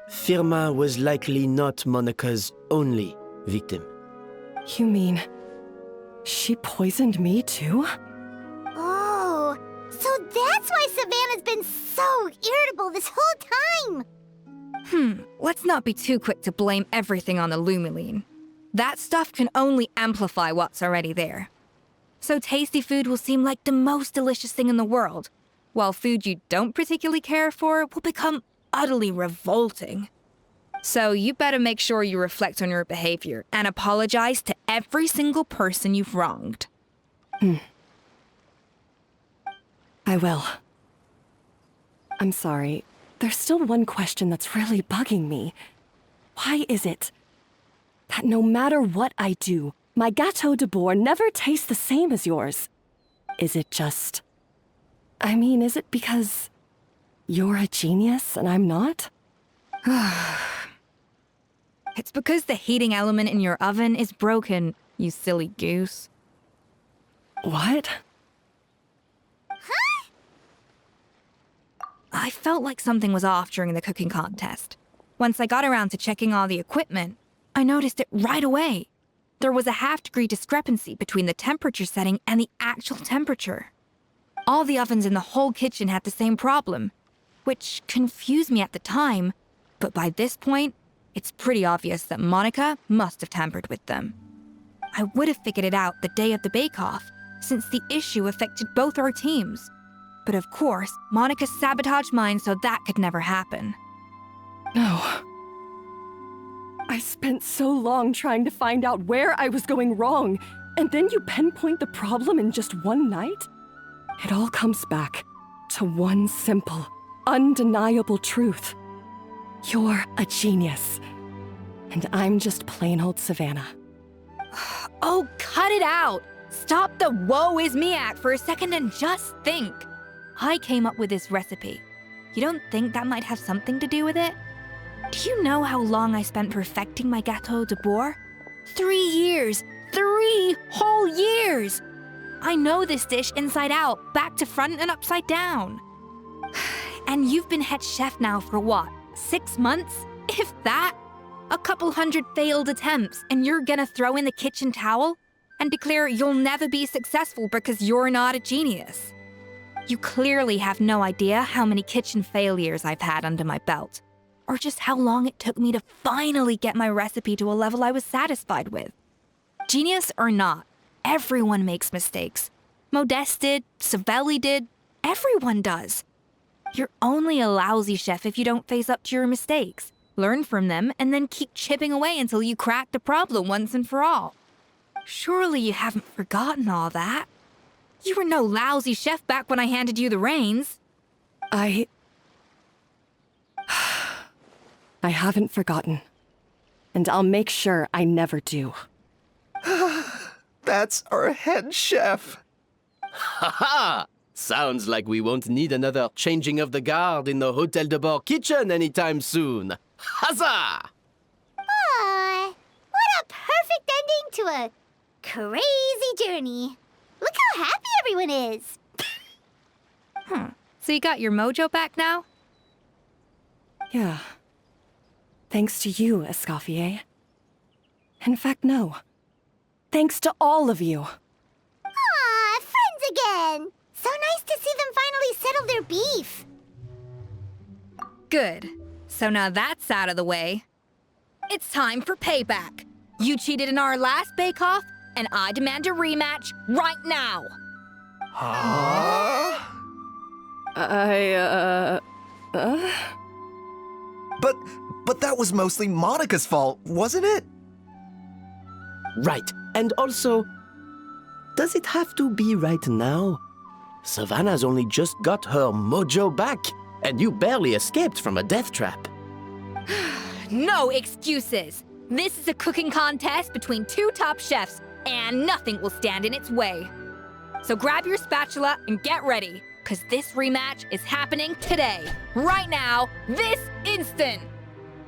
Firmin was likely not Monica's only victim. You mean she poisoned me too? Oh, so that's why Savanna's been so irritable this whole time! Let's not be too quick to blame everything on the Lumiline. That stuff can only amplify what's already there. So tasty food will seem like the most delicious thing in the world, while food you don't particularly care for will become utterly revolting. So you better make sure you reflect on your behavior and apologize to every single person you've wronged. I will. I'm sorry. There's still one question that's really bugging me. Why is it that no matter what I do, my Gâteau de Bourg never tastes the same as yours? Is it just... is it because you're a genius and I'm not? It's because the heating element in your oven is broken, you silly goose. What? I felt like something was off during the cooking contest. Once I got around to checking all the equipment, I noticed it right away. There was a 0.5-degree discrepancy between the temperature setting and the actual temperature. All the ovens in the whole kitchen had the same problem, which confused me at the time, but by this point, it's pretty obvious that Monica must have tampered with them. I would have figured it out the day of the bake-off, since the issue affected both our teams. But of course, Monica sabotaged mine so that could never happen. No. I spent so long trying to find out where I was going wrong, and then you pinpoint the problem in just one night? It all comes back to one simple, undeniable truth. You're a genius, and I'm just plain old Savanna. Oh, cut it out! Stop the woe is me act for a second and just think. I came up with this recipe. You don't think that might have something to do with it? Do you know how long I spent perfecting my gâteau de bois? 3 years! 3 whole years! I know this dish inside out, back to front and upside down. And you've been head chef now for what, 6 months? If that? A couple hundred failed attempts, and you're gonna throw in the kitchen towel and declare you'll never be successful because you're not a genius. You clearly have no idea how many kitchen failures I've had under my belt, or just how long it took me to finally get my recipe to a level I was satisfied with. Genius or not, everyone makes mistakes. Modeste did, Savelli did, everyone does. You're only a lousy chef if you don't face up to your mistakes, learn from them, and then keep chipping away until you crack the problem once and for all. Surely you haven't forgotten all that. You were no lousy chef back when I handed you the reins. I haven't forgotten. And I'll make sure I never do. That's our head chef. Ha ha! Sounds like we won't need another changing of the guard in the Hotel de Bord kitchen anytime soon. Huzzah! What a perfect ending to a crazy journey. Look how happy everyone is. So you got your mojo back now? Yeah. Thanks to you, Escoffier. In fact, no. Thanks to all of you. Friends again. So nice to see them finally settle their beef. Good. So now that's out of the way. It's time for payback. You cheated in our last bake-off, and I demand a rematch right now. Huh? But that was mostly Monica's fault, wasn't it? Right. And also, does it have to be right now? Savanna's only just got her mojo back, and you barely escaped from a death trap. No excuses. This is a cooking contest between 2 top chefs, and nothing will stand in its way. So grab your spatula and get ready, because this rematch is happening today, right now, this instant.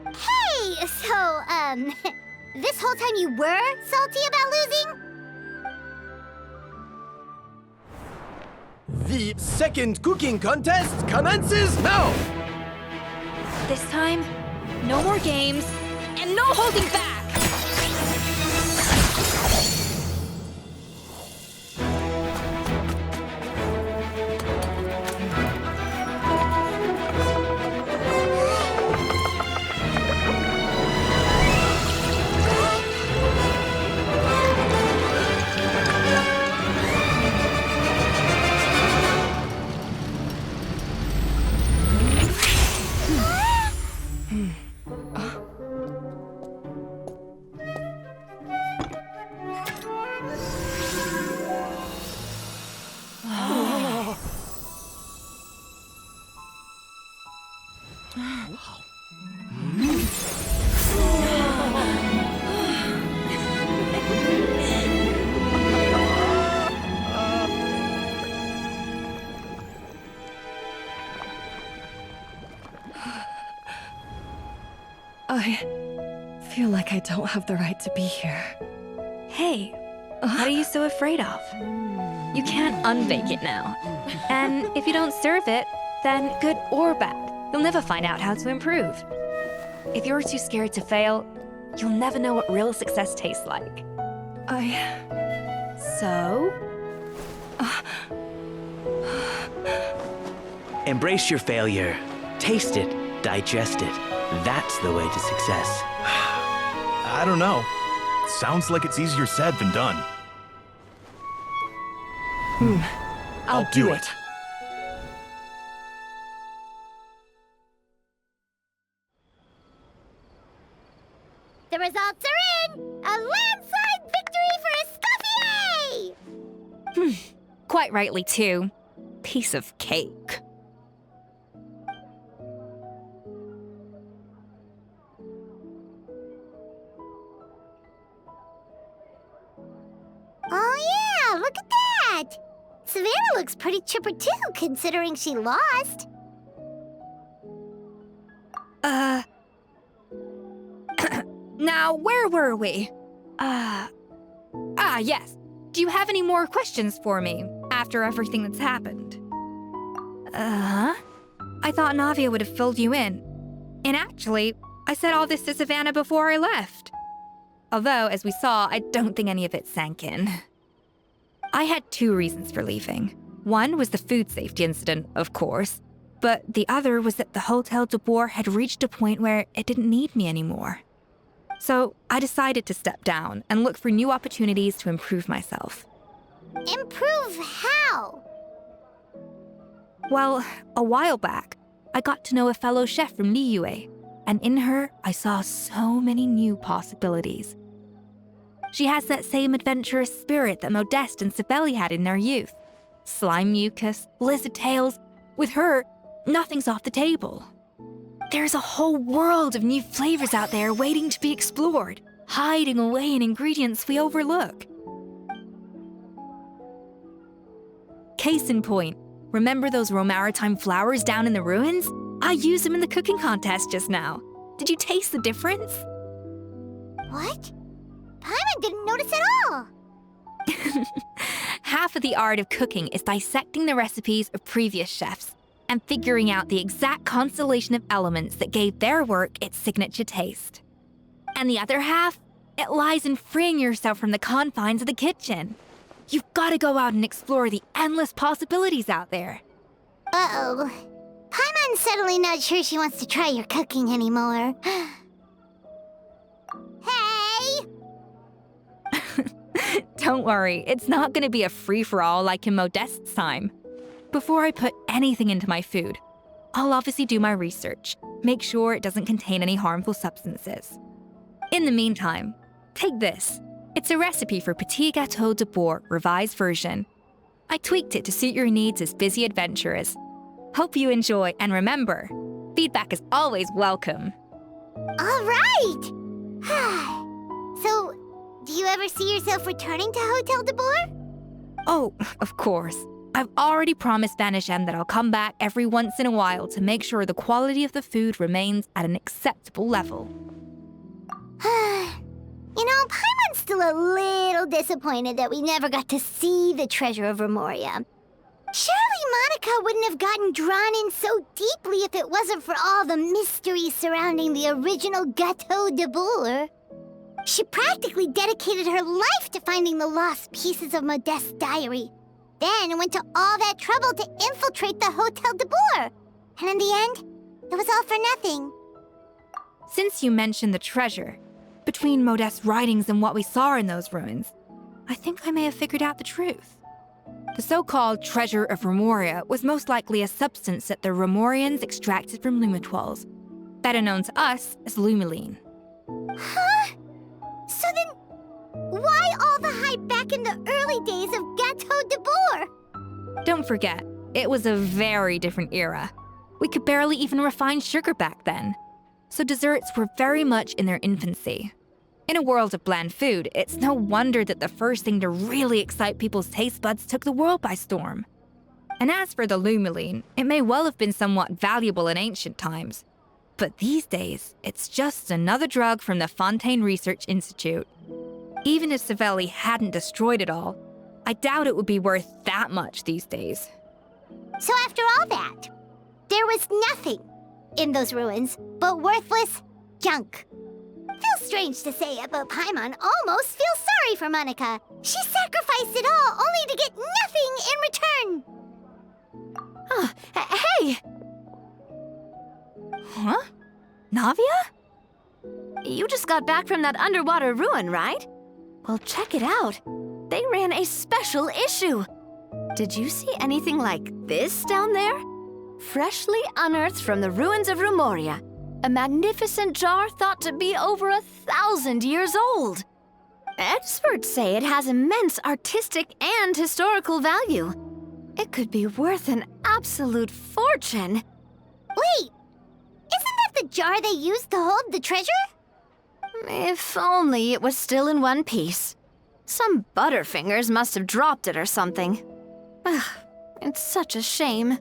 Hey, so, this whole time you were salty about losing? The second cooking contest commences now! This time, no more games, and no holding back! I feel like I don't have the right to be here. Hey, what are you so afraid of? You can't unbake it now. And if you don't serve it, then good or bad, you'll never find out how to improve. If you're too scared to fail, you'll never know what real success tastes like. So? Embrace your failure. Taste it. Digest it. That's the way to success. I don't know. Sounds like it's easier said than done. I'll do it. The results are in! A landslide victory for Escoffier! Quite rightly, too. Piece of cake. Oh yeah, look at that! Savanna looks pretty chipper too, considering she lost. Now, where were we? Yes. Do you have any more questions for me after everything that's happened? I thought Navia would have filled you in. And actually, I said all this to Savanna before I left. Although, as we saw, I don't think any of it sank in. I had 2 reasons for leaving. One was the food safety incident, of course, but the other was that the Hotel de Boer had reached a point where it didn't need me anymore. So I decided to step down and look for new opportunities to improve myself. Improve how? Well, a while back, I got to know a fellow chef from Liyue, and in her, I saw so many new possibilities. She has that same adventurous spirit that Modeste and Sibeli had in their youth. Slime mucus, lizard tails. With her, nothing's off the table. There's a whole world of new flavors out there waiting to be explored, hiding away in ingredients we overlook. Case in point, remember those Romaritime flowers down in the ruins? I used them in the cooking contest just now. Did you taste the difference? What? Paimon didn't notice at all. Half of the art of cooking is dissecting the recipes of previous chefs and figuring out the exact constellation of elements that gave their work its signature taste. And the other half, it lies in freeing yourself from the confines of the kitchen. You've got to go out and explore the endless possibilities out there. Uh-oh. Paimon's suddenly not sure she wants to try your cooking anymore. Hey! Don't worry, it's not going to be a free-for-all like in Modeste's time. Before I put anything into my food, I'll obviously do my research, make sure it doesn't contain any harmful substances. In the meantime, take this. It's a recipe for Petit Gâteau de Boer, revised version. I tweaked it to suit your needs as busy adventurers. Hope you enjoy, and remember, feedback is always welcome. All right! So, do you ever see yourself returning to Hotel de Boer? Oh, of course. I've already promised Vanishem that I'll come back every once in a while to make sure the quality of the food remains at an acceptable level. You know, Paimon's still a little disappointed that we never got to see the treasure of Remoria. Surely Monica wouldn't have gotten drawn in so deeply if it wasn't for all the mystery surrounding the original Gâteau de Boer. She practically dedicated her life to finding the lost pieces of Modeste's diary. Then went to all that trouble to infiltrate the Hotel de Boer. And in the end, it was all for nothing. Since you mentioned the treasure, between Modeste's writings and what we saw in those ruins, I think I may have figured out the truth. The so-called treasure of Remoria was most likely a substance that the Remorians extracted from Lumitoiles, better known to us as Lumiline. Huh? So then, why all the hype back in the early days of Gâteau de Boer? Don't forget, it was a very different era. We could barely even refine sugar back then, so desserts were very much in their infancy. In a world of bland food, it's no wonder that the first thing to really excite people's taste buds took the world by storm. And as for the Lumiline, it may well have been somewhat valuable in ancient times. But these days, it's just another drug from the Fontaine Research Institute. Even if Sibeli hadn't destroyed it all, I doubt it would be worth that much these days. So after all that, there was nothing in those ruins but worthless junk. Feels strange to say it, but Paimon almost feels sorry for Monica. She sacrificed it all only to get nothing in return. Hey! Huh? Navia? You just got back from that underwater ruin, right? Well, check it out. They ran a special issue. Did you see anything like this down there? Freshly unearthed from the ruins of Rumoria, a magnificent jar thought to be over 1,000 years old. Experts say it has immense artistic and historical value. It could be worth an absolute fortune. Wait, isn't that the jar they used to hold the treasure? If only it was still in one piece. Some butterfingers must have dropped it or something. Ugh, it's such a shame.